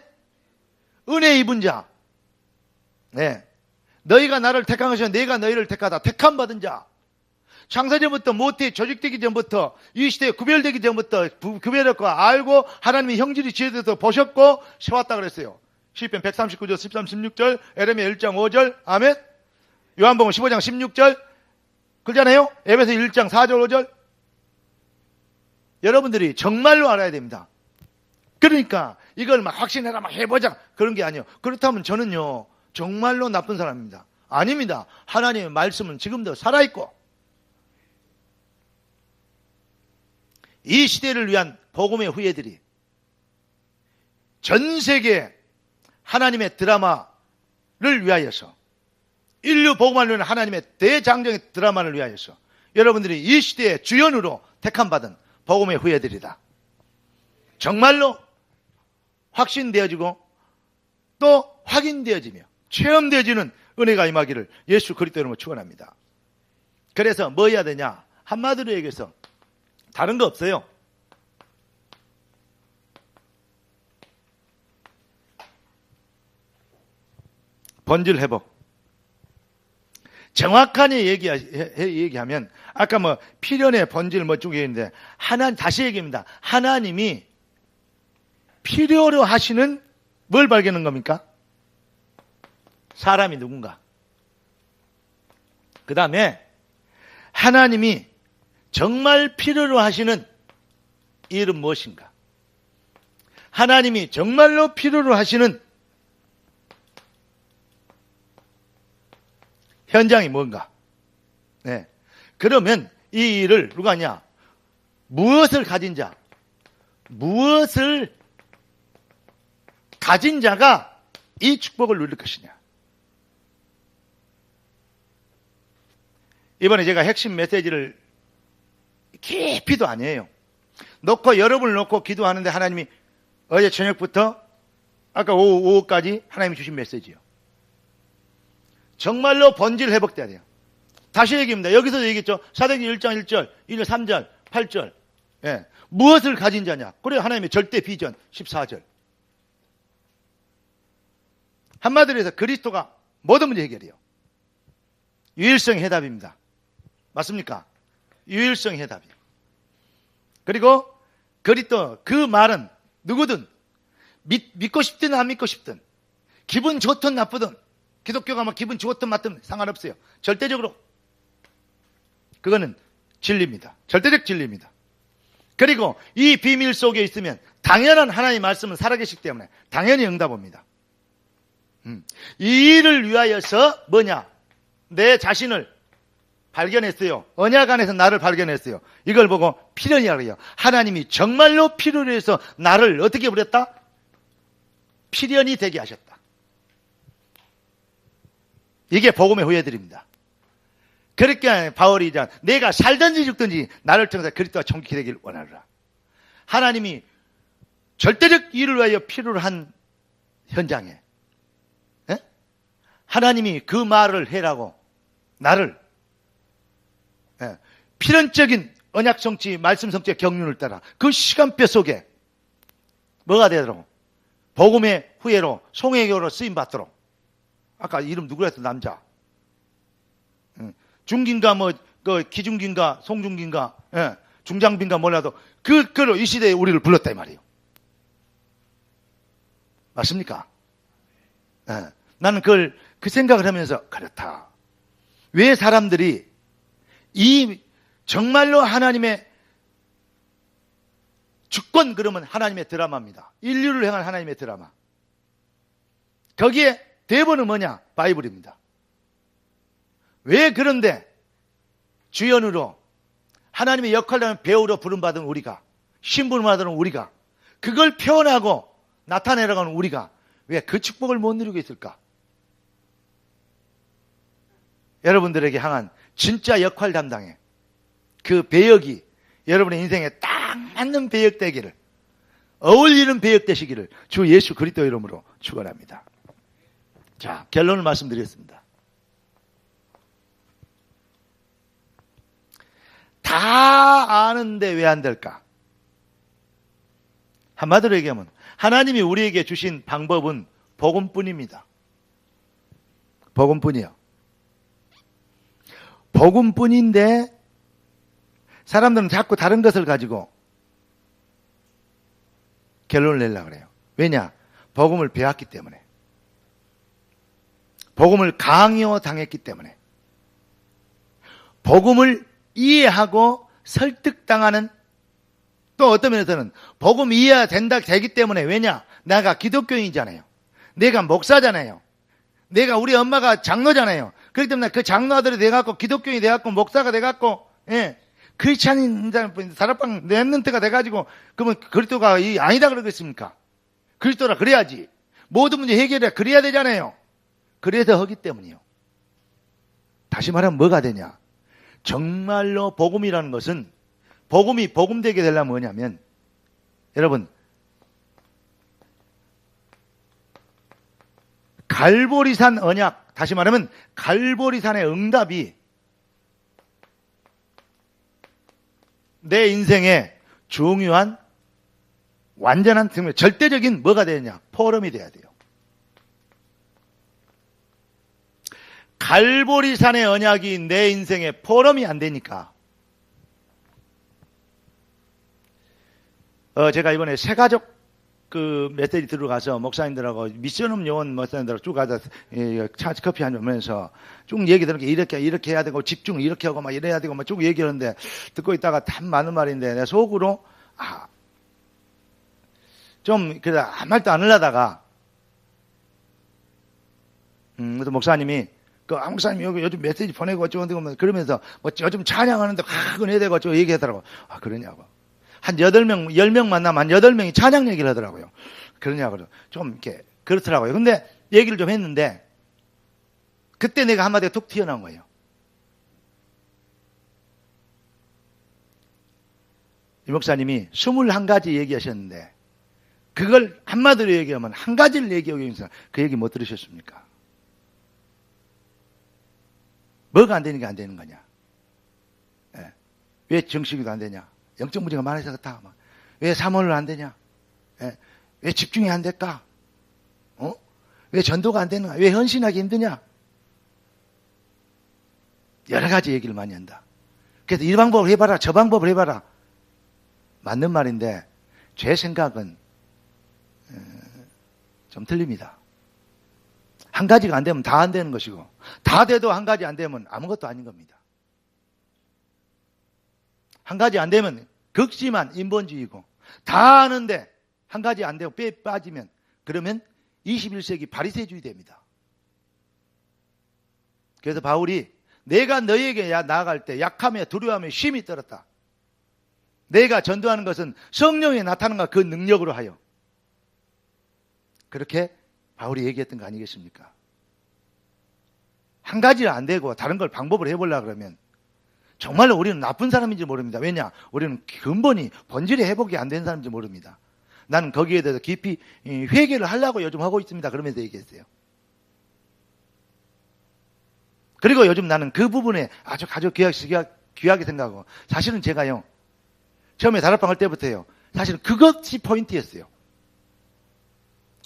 은혜 입은 자. 너희가 나를 택한 것이 아니라 내가 너희를 택하다. 택함 받은 자. 창세전부터 모태 조직되기 전부터, 이 시대에 구별되기 전부터 구별했고 알고 하나님의 형질이 지어져서 보셨고 세웠다 그랬어요. 시편 139절 13, 16절, 에레미야 1장 5절, 아멘. 요한복음 15장 16절, 그러잖아요. 에베소 1장 4절 5절. 여러분들이 정말로 알아야 됩니다. 그러니까 이걸 막 확신해라, 막 해보자, 그런 게 아니에요. 그렇다면 저는요 정말로 나쁜 사람입니다. 아닙니다. 하나님의 말씀은 지금도 살아있고, 이 시대를 위한 복음의 후예들이 전 세계 하나님의 드라마를 위하여서, 인류 복음을 위한 하나님의 대장정의 드라마를 위하여서 여러분들이 이 시대의 주연으로 택함받은 복음의 후예들이다. 정말로 확신되어지고 또 확인되어지며 체험되어지는 은혜가 임하기를 예수 그리스도 이름으로 축원합니다. 그래서 뭐 해야 되냐? 한마디로 얘기해서 다른 거 없어요. 본질 회복. 정확하게 얘기하면 아까 뭐 필연의 본질 뭐 쪽에 있는데 다시 얘기합니다. 하나님이 필요로 하시는 뭘 발견한 겁니까? 사람이 누군가. 그 다음에 하나님이 정말 필요로 하시는 일은 무엇인가? 하나님이 정말로 필요로 하시는 현장이 뭔가? 네. 그러면 이 일을 누가 하냐? 무엇을 가진 자? 무엇을 가진 자가 이 축복을 누릴 것이냐? 이번에 제가 핵심 메시지를 깊이도 아니에요. 여러분을 놓고 기도하는데 하나님이 어제 저녁부터 아까 오후까지 하나님이 주신 메시지요. 정말로 본질 회복돼야 돼요. 다시 얘기합니다. 여기서도 얘기했죠. 사도행전 1장 1절, 1절 3절, 8절. 예. 무엇을 가진 자냐? 그래 하나님의 절대 비전 14절. 한마디로 해서 그리스도가 모든 문제 해결이에요. 유일성 해답입니다. 맞습니까? 유일성 해답이에요. 그리고 그리스도 그 말은 누구든 믿고 싶든 안 믿고 싶든 기분 좋든 나쁘든 기독교가 막 기분 좋든 나쁘든 상관없어요. 절대적으로 그거는 진리입니다. 절대적 진리입니다. 그리고 이 비밀 속에 있으면 당연한 하나님의 말씀은 살아계시기 때문에 당연히 응답합니다. 이 일을 위하여서 뭐냐? 내 자신을 발견했어요. 언약 안에서 나를 발견했어요. 이걸 보고 필연이라고 해요. 하나님이 정말로 필요로 해서 나를 어떻게 부렸다? 필연이 되게 하셨다. 이게 복음의 후예들입니다. 그렇게 바울이 이제 내가 살든지 죽든지 나를 통해서 그리스도와 정직히 되길 원하노라. 하나님이 절대적 일을 위하여 필요로 한 현장에 하나님이 그 말을 해라고 나를 필연적인 언약 성취, 말씀 성취의 경륜을 따라 그 시간표 속에 뭐가 되도록 복음의 후예로 송혜교로 쓰임 받도록 아까 이름 누구라 했어? 남자 중기인가 그 기중기인가 송중기인가 중장비인가 몰라도 그걸로 이 시대에 우리를 불렀다 이 말이에요. 맞습니까? 나는 그 생각을 하면서 그렇다. 왜 사람들이 이 정말로 하나님의 주권 그러면 하나님의 드라마입니다. 인류를 향한 하나님의 드라마. 거기에 대본은 뭐냐? 바이블입니다. 왜 그런데 주연으로 하나님의 역할을 하는 배우로 부름받은 우리가 신분을 받은 우리가 그걸 표현하고 나타내려가는 우리가 왜 그 축복을 못 누리고 있을까? 여러분들에게 향한 진짜 역할 담당에 그 배역이 여러분의 인생에 딱 맞는 배역 되기를 어울리는 배역 되시기를 주 예수 그리스도 이름으로 축원합니다. 자, 결론을 말씀드리겠습니다. 다 아는데 왜 안 될까? 한마디로 얘기하면 하나님이 우리에게 주신 방법은 복음뿐입니다. 복음뿐이요. 복음뿐인데 사람들은 자꾸 다른 것을 가지고 결론을 내려고 그래요. 왜냐? 복음을 배웠기 때문에. 복음을 강요당했기 때문에. 복음을 이해하고 설득당하는 또 어떤 면에서는 복음 이해가 되기 때문에 왜냐? 내가 기독교인이잖아요. 내가 목사잖아요. 내가 우리 엄마가 장로잖아요. 그렇기 때문에 그 장로아들이 돼갖고 기독교인이 돼갖고 목사가 돼갖고 크리스찬인 사람방 랩런트가 돼가지고 그러면 그리스도가 아니다 그러겠습니까? 그리스도라 그래야지. 모든 문제 해결해 그래야 되잖아요. 그래서 하기 때문이요. 다시 말하면 뭐가 되냐? 정말로 복음이라는 것은 복음이 복음되게 되려면 뭐냐면 여러분 갈보리산 언약 다시 말하면 갈보리산의 응답이 내 인생의 중요한 완전한 절대적인 뭐가 되느냐? 포럼이 돼야 돼요. 갈보리산의 언약이 내 인생에 포럼이 안 되니까. 제가 이번에 새가족 그 메시지 들어가서 목사님들하고 미션업 요원 목사님들하고 쭉 가서 차 커피 한잔 하면서 쭉 얘기 들은 게 이렇게 해야 되고 집중 이렇게 하고 막 이래야 되고 막 쭉 얘기하는데 듣고 있다가 참 많은 말인데 내 속으로 좀 그래 아무 말도 안 하려다가 또 목사님이 목사님 여기 요즘 메시지 보내고 어쩌고 그러면서 뭐 요즘 찬양하는데 그건 해야 되고 어쩌고 얘기하더라고. 그러냐고. 한 8명, 10명 만나면 한 8명이 찬양 얘기를 하더라고요. 그러냐고. 좀 이렇게 그렇더라고요. 근데 얘기를 좀 했는데 그때 내가 한마디가 툭 튀어나온 거예요. 이 목사님이 21가지 얘기하셨는데 그걸 한마디로 얘기하면 한 가지를 얘기하기 위해서 그 얘기 못 들으셨습니까? 뭐가 안 되는 게 안 되는 거냐? 왜 정식이도 안 되냐? 영적 문제가 많아서 그렇다. 왜 사모를 안 되냐? 왜 집중이 안 될까? 왜 전도가 안 되는가? 왜 헌신하기 힘드냐? 여러 가지 얘기를 많이 한다. 그래서 이 방법을 해봐라, 저 방법을 해봐라. 맞는 말인데 제 생각은 좀 틀립니다. 한 가지가 안 되면 다 안 되는 것이고 다 돼도 한 가지 안 되면 아무것도 아닌 겁니다. 한 가지 안 되면 극심한 인본주의고 다 아는데 한 가지 안 되고 빼 빠지면 그러면 21세기 바리새주의 됩니다. 그래서 바울이 내가 너에게 나아갈 때 약하며 두려워하며 쉼이 떨었다. 내가 전도하는 것은 성령에 나타나는 그 능력으로 하여. 그렇게 바울이 얘기했던 거 아니겠습니까? 한 가지는 안 되고 다른 걸 방법을 해보려고 그러면 정말로 우리는 나쁜 사람인지 모릅니다. 왜냐? 우리는 근본이 본질의 회복이 안 된 사람인지 모릅니다. 나는 거기에 대해서 깊이 회개를 하려고 요즘 하고 있습니다. 그러면서 얘기했어요. 그리고 요즘 나는 그 부분에 아주 귀하게 생각하고 사실은 제가요. 처음에 다락방 할 때부터요. 사실은 그것이 포인트였어요.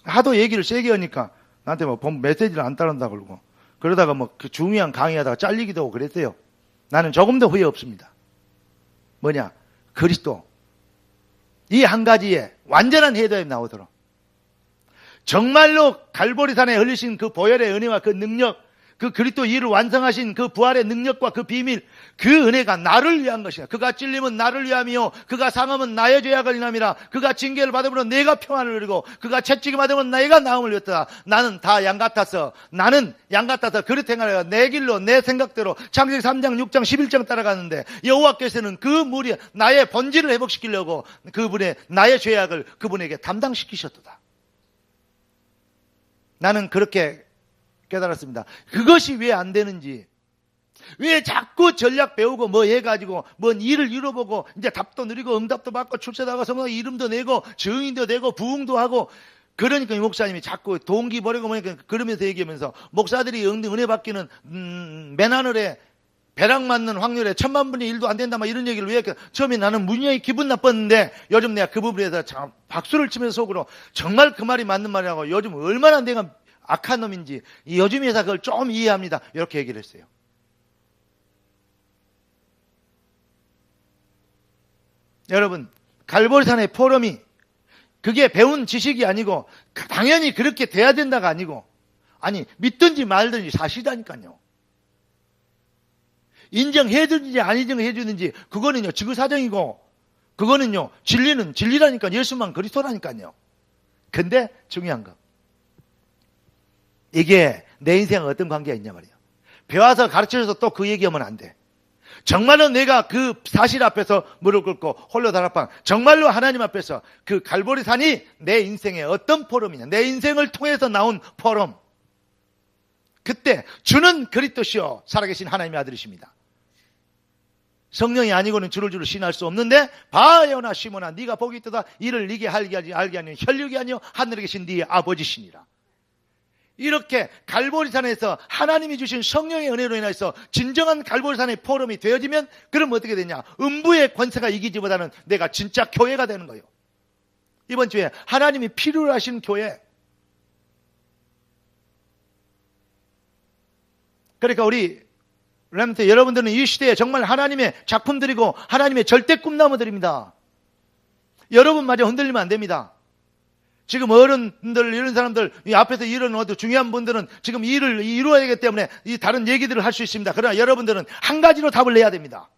하도 얘기를 세게 하니까 나한테 뭐 메시지를 안 따른다 그러고 그러다가 뭐 그 중요한 강의하다가 잘리기도 하고 그랬어요. 나는 조금도 후회 없습니다. 뭐냐? 그리스도. 이 한 가지에 완전한 해답이 나오도록. 정말로 갈보리산에 흘리신 그 보혈의 은혜와 그 능력, 그 그리스도 일을 완성하신 그 부활의 능력과 그 비밀, 그 은혜가 나를 위한 것이야. 그가 찔림은 나를 위함이요 그가 상함은 나의 죄악을 인함이라. 그가 징계를 받으므로 내가 평안을 누리고 그가 채찍을 받으면 내가 나음을 누렸다. 나는 다 양 같아서 그릇 행하여 내 길로 내 생각대로 창세기 3장 6장 11장 따라가는데 여호와께서는 그 무리 나의 본질을 회복시키려고 그분의 나의 죄악을 그분에게 담당시키셨도다. 나는 그렇게 깨달았습니다. 그것이 왜 안 되는지, 왜 자꾸 전략 배우고 뭐 해가지고 뭔 일을 이뤄보고 이제 답도 느리고 응답도 받고 출세도 하고 성령 이름도 내고 증인도 되고 부흥도 하고 그러니까 이 목사님이 자꾸 동기 버리고 뭐니까 그러면서 얘기하면서 목사들이 은혜 받기는 맨 하늘에 벼락 맞는 확률에 1000만분의 1도 안 된다 막 이런 얘기를 왜 했겠어. 처음에 나는 무지하게 기분 나빴는데 요즘 내가 그 부분에 대해서 참 박수를 치면서 속으로 정말 그 말이 맞는 말이라고 요즘 얼마나 내가 악한 놈인지 요즘에서 그걸 좀 이해합니다. 이렇게 얘기를 했어요. 여러분 갈보리산의 포럼이 그게 배운 지식이 아니고 당연히 그렇게 돼야 된다가 아니고 아니 믿든지 말든지 사실이라니까요. 인정해주든지 안 인정해주든지 그거는요 지구사정이고 그거는요 진리는 진리라니까 예수만 그리스도라니까요. 근데 중요한 거 이게 내 인생에 어떤 관계가 있냐 말이에요. 배워서 가르쳐줘서 또 그 얘기하면 안 돼. 정말로 내가 그 사실 앞에서 무릎 꿇고 홀로 다락방 정말로 하나님 앞에서 그 갈보리산이 내 인생의 어떤 포럼이냐 내 인생을 통해서 나온 포럼 그때 주는 그리스도시요 살아계신 하나님의 아들이십니다. 성령이 아니고는 주를 신할 수 없는데 바요나 시몬아 네가 복이 있도다 이를 네게 알게 하니 혈육이 아니요 하늘에 계신 네 아버지시니라. 이렇게 갈보리산에서 하나님이 주신 성령의 은혜로 인해서 진정한 갈보리산의 포럼이 되어지면 그럼 어떻게 되냐? 음부의 권세가 이기지보다는 내가 진짜 교회가 되는 거예요. 이번 주에 하나님이 필요로 하시는 교회 그러니까 우리 렘넌트 여러분들은 이 시대에 정말 하나님의 작품들이고 하나님의 절대 꿈나무들입니다. 여러분마저 흔들리면 안 됩니다. 지금 어른들 이런 사람들 이 앞에서 일하는 어떤 중요한 분들은 지금 일을 이루어야 되기 때문에 이 다른 얘기들을 할 수 있습니다. 그러나 여러분들은 한 가지로 답을 내야 됩니다.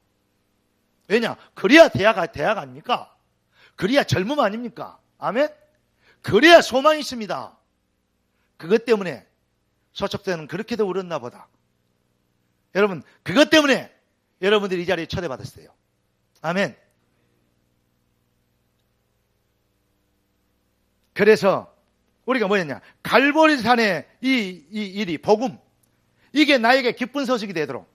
왜냐? 그래야 대학 아닙니까? 그래야 젊음 아닙니까? 아멘? 그래야 소망이 있습니다. 그것 때문에 서척대는 그렇게도 울었나 보다. 여러분, 그것 때문에 여러분들이 이 자리에 초대받았어요. 아멘. 그래서 우리가 뭐였냐? 갈보리산의 이 일이 복음, 이게 나에게 기쁜 소식이 되도록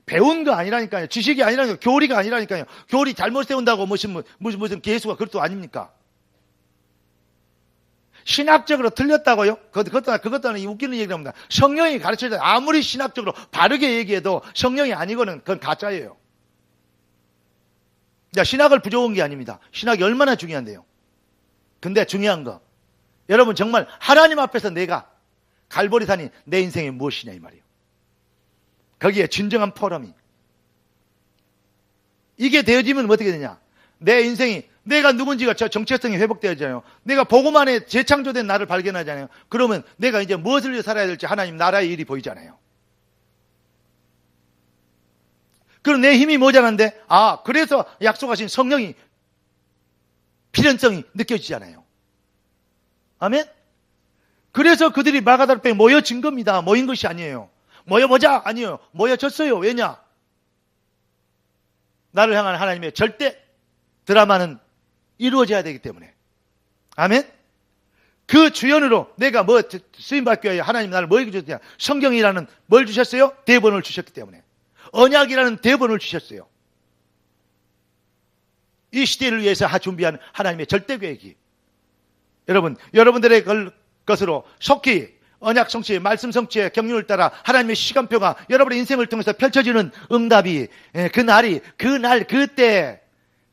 배운 거 아니라니까요. 지식이 아니라니까요. 교리가 아니라니까요. 교리 잘못 세운다고 무슨 개수가 그것도 아닙니까? 신학적으로 틀렸다고요? 그것도 웃기는 얘기랍니다. 성령이 가르쳐줘야 아무리 신학적으로 바르게 얘기해도 성령이 아니고는 그건 가짜예요. 신학을 부족한 게 아닙니다. 신학이 얼마나 중요한데요. 근데 중요한 거, 여러분 정말 하나님 앞에서 내가 갈보리산이 내 인생에 무엇이냐 이 말이에요. 거기에 진정한 포럼이 이게 되어지면 어떻게 되냐? 내 인생이 내가 누군지가 정체성이 회복되어지잖아요. 내가 복음 안에 재창조된 나를 발견하잖아요. 그러면 내가 이제 무엇을 위해 살아야 될지 하나님 나라의 일이 보이잖아요. 그럼 내 힘이 모자란데 그래서 약속하신 성령이 필연성이 느껴지잖아요. 아멘? 그래서 그들이 마가다락방에 모여진 겁니다. 모인 것이 아니에요. 모여보자 아니에요. 모여졌어요. 왜냐? 나를 향한 하나님의 절대 드라마는 이루어져야 되기 때문에. 아멘? 그 주연으로 내가 쓰임받기 위해 하나님 나를 뭐 주셨냐? 성경이라는 뭘 주셨어요? 대본을 주셨기 때문에. 언약이라는 대본을 주셨어요. 이 시대를 위해서 준비한 하나님의 절대 계획이 여러분들의 것으로 속히 언약 성취의 말씀 성취의 경륜을 따라 하나님의 시간표가 여러분의 인생을 통해서 펼쳐지는 응답이 그때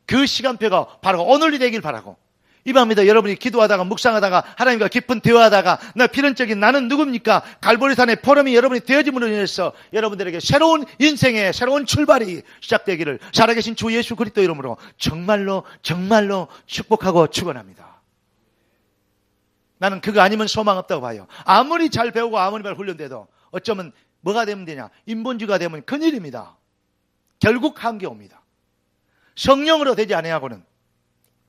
그 시간표가 바로 오늘이 되길 바라고 이 밤에도 여러분이 기도하다가 묵상하다가 하나님과 깊은 대화하다가 나 필연적인 나는 누굽니까? 갈보리산의 포럼이 여러분이 되어짐으로 인해서 여러분들에게 새로운 인생의 새로운 출발이 시작되기를 살아계신 주 예수 그리스도 이름으로 정말로 축복하고 축원합니다. 나는 그거 아니면 소망 없다고 봐요. 아무리 잘 배우고 아무리 잘 훈련돼도 어쩌면 뭐가 되면 되냐? 인본주의가 되면 큰일입니다. 결국 한계 옵니다. 성령으로 되지 아니하고는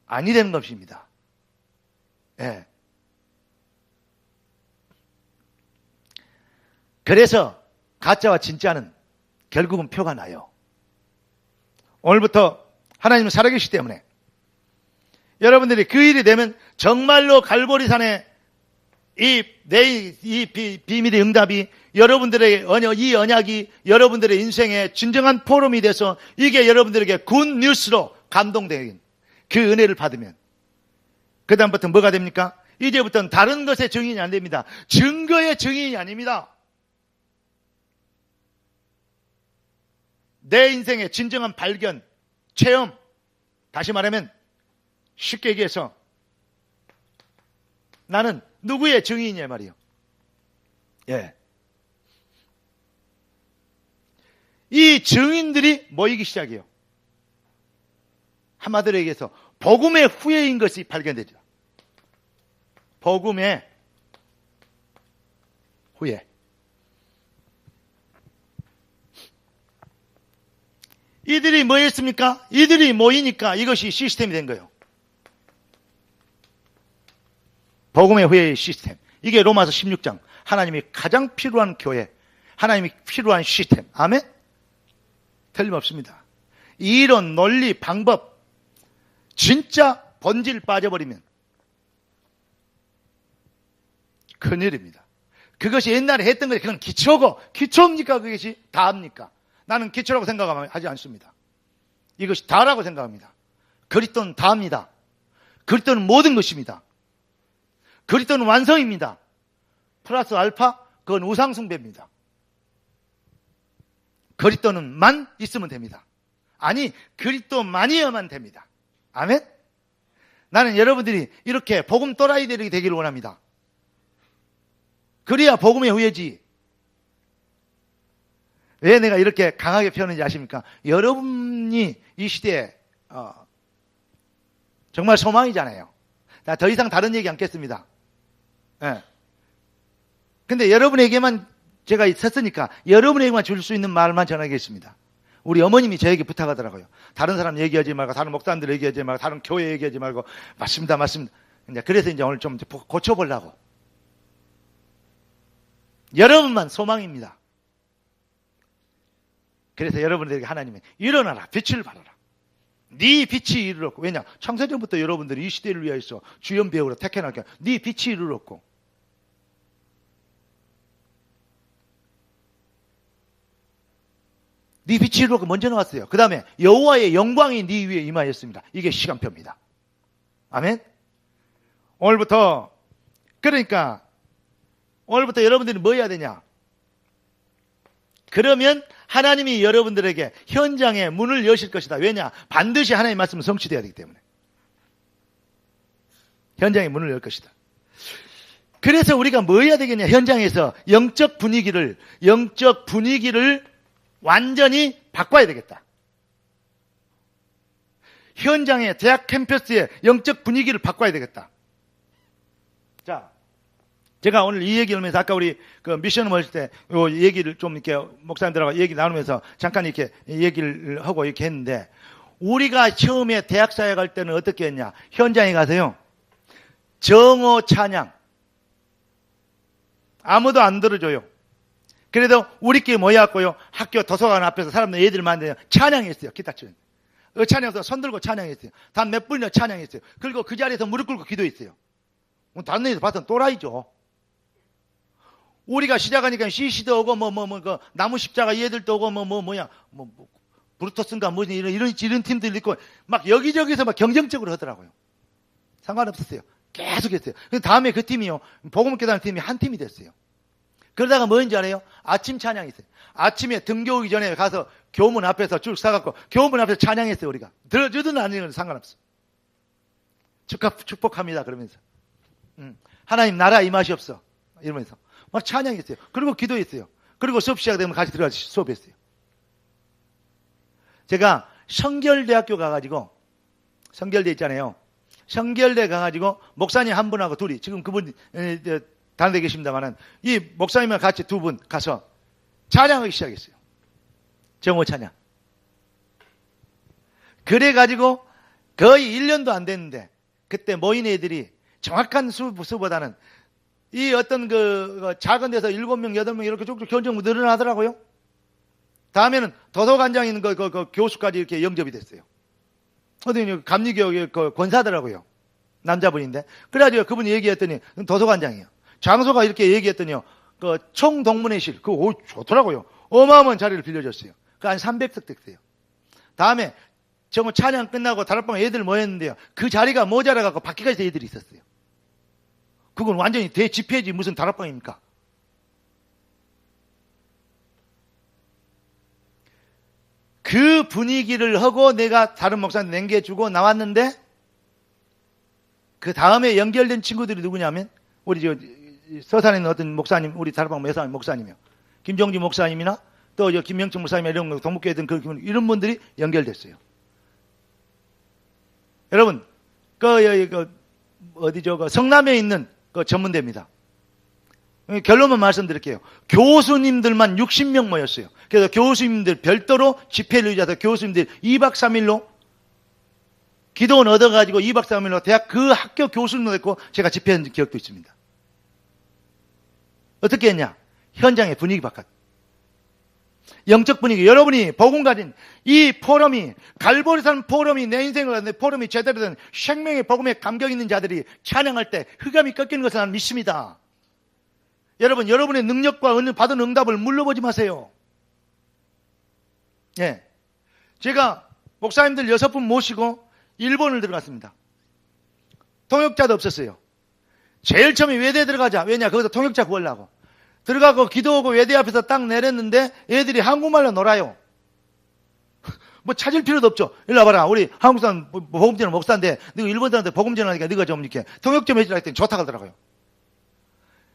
아니 되는 것입니다. 예. 그래서 가짜와 진짜는 결국은 표가 나요. 오늘부터 하나님은 살아계시기 때문에 여러분들이 그 일이 되면 정말로 갈보리산의 이 비밀의 응답이 여러분들의 이 언약이 여러분들의 인생의 진정한 포럼이 돼서 이게 여러분들에게 굿 뉴스로 감동되는 그 은혜를 받으면 그 다음부터 뭐가 됩니까? 이제부터는 다른 것의 증인이 안 됩니다. 증거의 증인이 아닙니다. 내 인생의 진정한 발견, 체험, 다시 말하면 쉽게 얘기해서 나는 누구의 증인이냐 말이에요. 예. 이 증인들이 모이기 시작해요. 한마디로 얘기해서 복음의 후예인 것이 발견되죠. 복음의 후예. 이들이 뭐 했습니까? 이들이 모이니까 이것이 시스템이 된 거예요. 복음의 후예의 시스템. 이게 로마서 16장. 하나님이 가장 필요한 교회. 하나님이 필요한 시스템. 아멘? 틀림없습니다. 이론, 논리, 방법. 진짜 본질 빠져버리면 큰일입니다. 그것이 옛날에 했던 것이 그건 기초고, 기초입니까? 그것이 다입니까? 나는 기초라고 생각하지 않습니다. 이것이 다라고 생각합니다. 그리스도는 다입니다. 그리스도는 모든 것입니다. 그리스도는 완성입니다. 플러스 알파, 그건 우상숭배입니다. 그리스도는만 있으면 됩니다. 아니, 그리스도만이어만 됩니다. 아멘? 나는 여러분들이 이렇게 복음 또라이들이 되기를 원합니다. 그래야 복음의 후예지. 왜 내가 이렇게 강하게 표현하는지 아십니까? 여러분이 이 시대에 정말 소망이잖아요. 더 이상 다른 얘기 않겠습니다. 예. 근데 여러분에게만 제가 섰으니까 여러분에게만 줄 수 있는 말만 전하겠습니다. 우리 어머님이 저에게 부탁하더라고요. 다른 사람 얘기하지 말고, 다른 목사님들 얘기하지 말고, 다른 교회 얘기하지 말고, 맞습니다, 맞습니다. 그래서 이제 오늘 좀 고쳐보려고. 여러분만 소망입니다. 그래서 여러분들에게 하나님이 일어나라, 빛을 발하라. 네 빛이 이르렀고, 왜냐? 창세전부터 여러분들이 이 시대를 위하여서 주연 배우로 택해놨게 네 빛이 이르렀고, 네 빛이 이르렀고 먼저 나왔어요. 그 다음에 여호와의 영광이 네 위에 임하였습니다. 이게 시간표입니다. 아멘. 그러니까 오늘부터 여러분들이 뭐 해야 되냐? 그러면 하나님이 여러분들에게 현장에 문을 여실 것이다. 왜냐? 반드시 하나님의 말씀은 성취되어야 되기 때문에. 현장에 문을 열 것이다. 그래서 우리가 뭐 해야 되겠냐? 현장에서 영적 분위기를 완전히 바꿔야 되겠다. 현장에, 대학 캠퍼스의 영적 분위기를 바꿔야 되겠다. 자, 제가 오늘 이 얘기 하면서 아까 우리 그 미션을 모실 때 요 얘기를 좀 이렇게 목사님들하고 얘기 나누면서 잠깐 이렇게 얘기를 하고 이렇게 했는데, 우리가 처음에 대학사에 갈 때는 어떻게 했냐? 현장에 가서요, 정오 찬양. 아무도 안 들어줘요. 그래도 우리끼리 모여갖고요, 학교 도서관 앞에서 사람들 애들 만나요. 찬양했어요. 기타 치는. 찬양해서 손 들고 찬양했어요. 단 몇 분이나 찬양했어요. 그리고 그 자리에서 무릎 꿇고 기도했어요. 다른 데서 봤던 또라이죠. 우리가 시작하니까 CC도 오고, 그 나무 십자가 얘들도 오고, 브루토스인가 이런 팀들 있고, 막 여기저기서 막 경쟁적으로 하더라고요. 상관없었어요. 계속 했어요. 다음에 그 팀이요, 복음교단 팀이 한 팀이 됐어요. 그러다가 뭐인지 알아요? 아침 찬양했어요. 아침에 등교 오기 전에 가서 교문 앞에서 줄 서갖고 교문 앞에서 찬양했어요. 우리가 들어주든 안 들어주든 상관없어. 축복합니다 그러면서 하나님 나라 임하시옵소서 이러면서 막 찬양했어요. 그리고 기도했어요. 그리고 수업 시작되면 같이 들어가서 수업했어요. 제가 성결대학교 가가지고, 성결대 있잖아요. 성결대 가가지고 목사님 한 분하고 둘이, 지금 그분 다른 데 계십니다만은, 이 목사님과 같이 두 분 가서 찬양하기 시작했어요. 정오 찬양. 그래가지고 거의 1년도 안 됐는데, 그때 모인 애들이 정확한 수보다는 이 어떤 그 작은 데서 7명, 8명 이렇게 쭉쭉 견적 늘어나더라고요. 다음에는 도서관장 있는 그 교수까지 이렇게 영접이 됐어요. 어디 감리교육의 그 권사더라고요. 남자분인데. 그래가지고 그분이 얘기했더니 도서관장이에요. 장소가 이렇게 얘기했더니요, 그 총동문회실, 그거 좋더라고요. 어마어마한 자리를 빌려줬어요. 그 한 300석 됐어요. 다음에 정말 찬양 끝나고 다락방 애들 모였는데요, 그 자리가 모자라갖고 밖에까지 애들이 있었어요. 그건 완전히 대집회지 무슨 다락방입니까? 그 분위기를 하고 내가 다른 목사님 남겨주고 나왔는데, 그 다음에 연결된 친구들이 누구냐면, 우리 서산에 있는 어떤 목사님, 우리 다락방 목사님이요. 김정지 목사님이나 또 김명철 목사님 이런 동북교회 등 이런 분들이 연결됐어요. 여러분, 성남에 있는 그 전문대입니다. 결론만 말씀드릴게요. 교수님들만 60명 모였어요. 그래서 교수님들 별도로 집회를 의지해서 교수님들 2박 3일로 기도원 얻어가지고 2박 3일로 대학 그 학교 교수님도 됐고 제가 집회한 기억도 있습니다. 어떻게 했냐? 현장의 분위기 바꿨. 영적 분위기. 여러분이 복음 가진 이 포럼이, 갈보리산 포럼이 내 인생을 하는데, 포럼이 제대로 된 생명의 복음에 감격 있는 자들이 찬양할 때 흑암이 꺾이는 것을 나는 믿습니다. 여러분, 여러분의 능력과 받은 응답을 물러보지 마세요. 예. 제가 목사님들 6분 모시고 일본을 들어갔습니다. 통역자도 없었어요. 제일 처음에 외대에 들어가자. 왜냐? 거기서 통역자 구하려고. 들어가고 기도하고 외대 앞에서 딱 내렸는데 애들이 한국말로 놀아요. 뭐 찾을 필요도 없죠. 일로 와봐라. 우리 한국 사람 복음 전하는 목사인데 너가 일본 사람한테 복음 전하니까 너가 좀 이렇게 통역 좀 해주라 했더니 좋다고 하더라고요.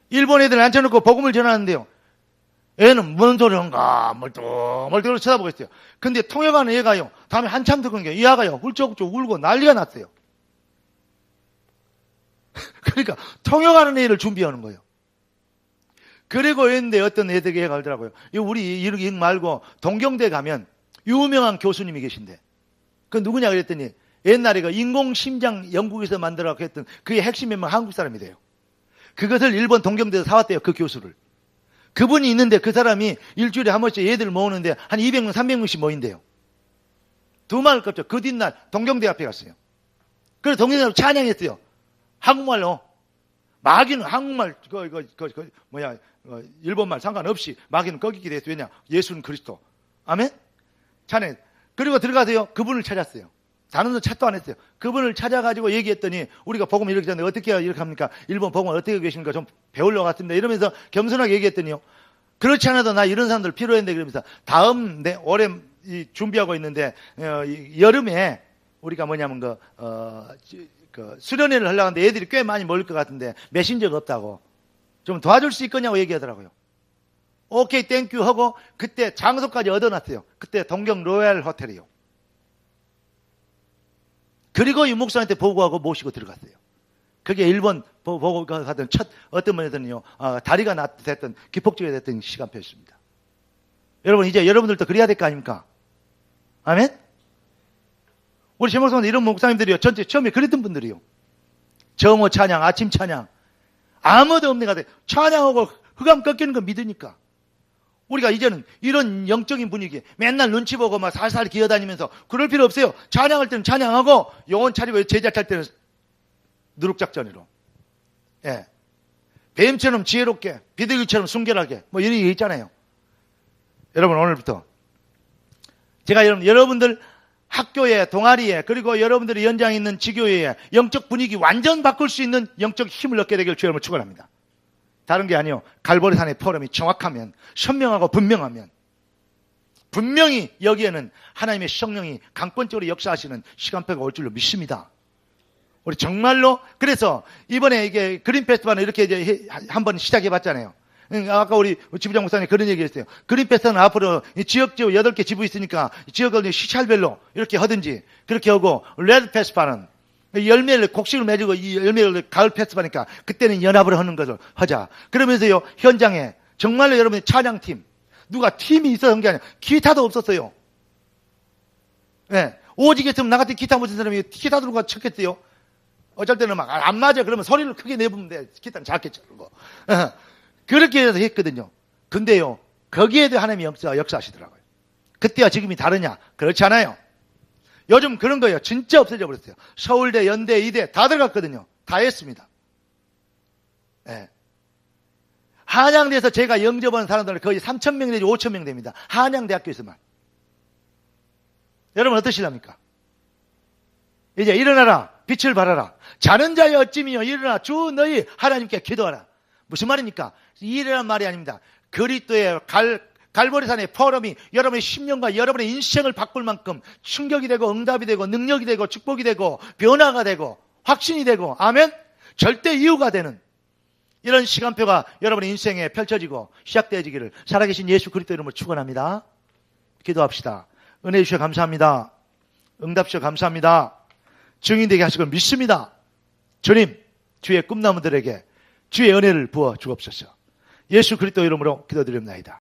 일본 애들 앉혀놓고 복음을 전하는데요, 애는 뭔 소리 하는가 멀뚱멀뚱 쳐다보고 있어요. 근데 통역하는 애가요, 다음에 한참 듣는 게 이 아가요 훌쩍훌쩍 울고 난리가 났어요. 그러니까 통역하는 애를 준비하는 거예요. 그리고 했는데 어떤 애들이 얘가 하더라고요. 우리 이렇게 말고 동경대 가면 유명한 교수님이 계신데, 그 누구냐 그랬더니 옛날에 그 인공심장 영국에서 만들어라고 했던 그의 핵심 멤버 한국 사람이 돼요. 그것을 일본 동경대에서 사왔대요. 그 교수를. 그분이 있는데 그 사람이 일주일에 한 번씩 애들 모으는데 한 200명 300명씩 모인대요. 두 마을 껍죠. 그 뒷날 동경대 앞에 갔어요. 그래서 동경대 앞에 찬양했어요. 한국말로. 마귀는 한국말 일본말 상관없이 마귀는 꺾이게 됐어요. 왜냐? 예수는 그리스도. 아멘? 찬양. 그리고 들어가세요. 그분을 찾았어요. 다른 건 찾도 안 했어요. 그분을 찾아가지고 얘기했더니, 우리가 복음 이렇게 하는데 어떻게 이렇게 합니까? 일본 복음 어떻게 계십니까? 좀 배우려고 왔습니다. 이러면서 겸손하게 얘기했더니요, 그렇지 않아도 나 이런 사람들 필요했는데, 그러면서 다음 올해 준비하고 있는데 여름에 우리가 뭐냐면 수련회를 하려고 하는데 애들이 꽤 많이 모일 것 같은데 메신저가 없다고, 좀 도와줄 수 있겠냐고 얘기하더라고요. 오케이 땡큐 하고 그때 장소까지 얻어놨어요. 그때 동경 로얄 호텔이요. 그리고 이 목사한테 보고하고 모시고 들어갔어요. 그게 일본 보고가 하던 첫 어떤 분이든요, 다리가 됐던 기폭제가 됐던 시간표였습니다. 여러분, 이제 여러분들도 그래야 될 거 아닙니까? 아멘? 우리 제 목사님 이런 목사님들이요, 전체 처음에 그랬던 분들이요. 정오 찬양, 아침 찬양, 아무도 없는 것 같아요. 찬양하고 흑암 꺾이는 거 믿으니까. 우리가 이제는 이런 영적인 분위기, 맨날 눈치 보고 막 살살 기어다니면서 그럴 필요 없어요. 찬양할 때는 찬양하고 영혼 차리고 제작할 때는 누룩작전으로. 예. 뱀처럼 지혜롭게, 비둘기처럼 순결하게, 뭐 이런 얘기 있잖아요. 여러분, 오늘부터 제가 여러분들 학교에, 동아리에, 그리고 여러분들이 연장에 있는 지교회에 영적 분위기 완전 바꿀 수 있는 영적 힘을 얻게 되길 주님을 축원합니다. 다른 게 아니요, 갈보리산의 포럼이 정확하면, 선명하고 분명하면, 분명히 여기에는 하나님의 성령이 강권적으로 역사하시는 시간표가 올 줄로 믿습니다. 우리 정말로. 그래서 이번에 이게 그린 페스티벌은 이렇게 이제 한번 시작해 봤잖아요. 아까 우리 지부장 목사님 그런 얘기 했어요. 그린 페스티벌은 앞으로 지역지구 8개 지부 있으니까 지역을 시찰별로 이렇게 하든지 그렇게 하고, 레드 페스티벌은 열매를 곡식을 맺고 이 열매를 가을 페스티벌이니까 그때는 연합을 하는 것을 하자. 그러면서요, 현장에 정말로 여러분의 찬양팀, 누가 팀이 있어서 한 게 아니라 기타도 없었어요. 네. 오직 했으면 나 같은 기타 못친 사람이 기타 들고 쳤겠어요. 어쩔 때는 막 안 맞아. 그러면 소리를 크게 내보면 돼. 기타는 작게 쳐고. 그렇게 해서 했거든요. 근데요, 거기에도 하나님이 역사하시더라고요. 그때와 지금이 다르냐? 그렇지 않아요. 요즘 그런 거예요. 진짜 없어져 버렸어요. 서울대, 연대, 이대 다 들어갔거든요. 다 했습니다. 네. 한양대에서 제가 영접한 사람들 거의 3,000명 내지 5,000명 됩니다. 한양대학교에서만. 여러분 어떠시랍니까? 이제 일어나라. 빛을 발하라. 자는 자의 어찌미여 일어나 주 너희 하나님께 기도하라. 무슨 말입니까? 이래란 말이 아닙니다. 그리스도의 갈보리산의 포럼이 여러분의 10년과 여러분의 인생을 바꿀 만큼 충격이 되고 응답이 되고 능력이 되고 축복이 되고 변화가 되고 확신이 되고, 아멘? 절대 이유가 되는 이런 시간표가 여러분의 인생에 펼쳐지고 시작되어지기를 살아계신 예수 그리스도 이름으로 축원합니다. 기도합시다. 은혜 주셔서 감사합니다. 응답 주셔서 감사합니다. 증인되게 하실 걸 믿습니다. 주님, 주의 꿈나무들에게 주의 은혜를 부어 주옵소서. 예수 그리스도 이름으로 기도드립니다.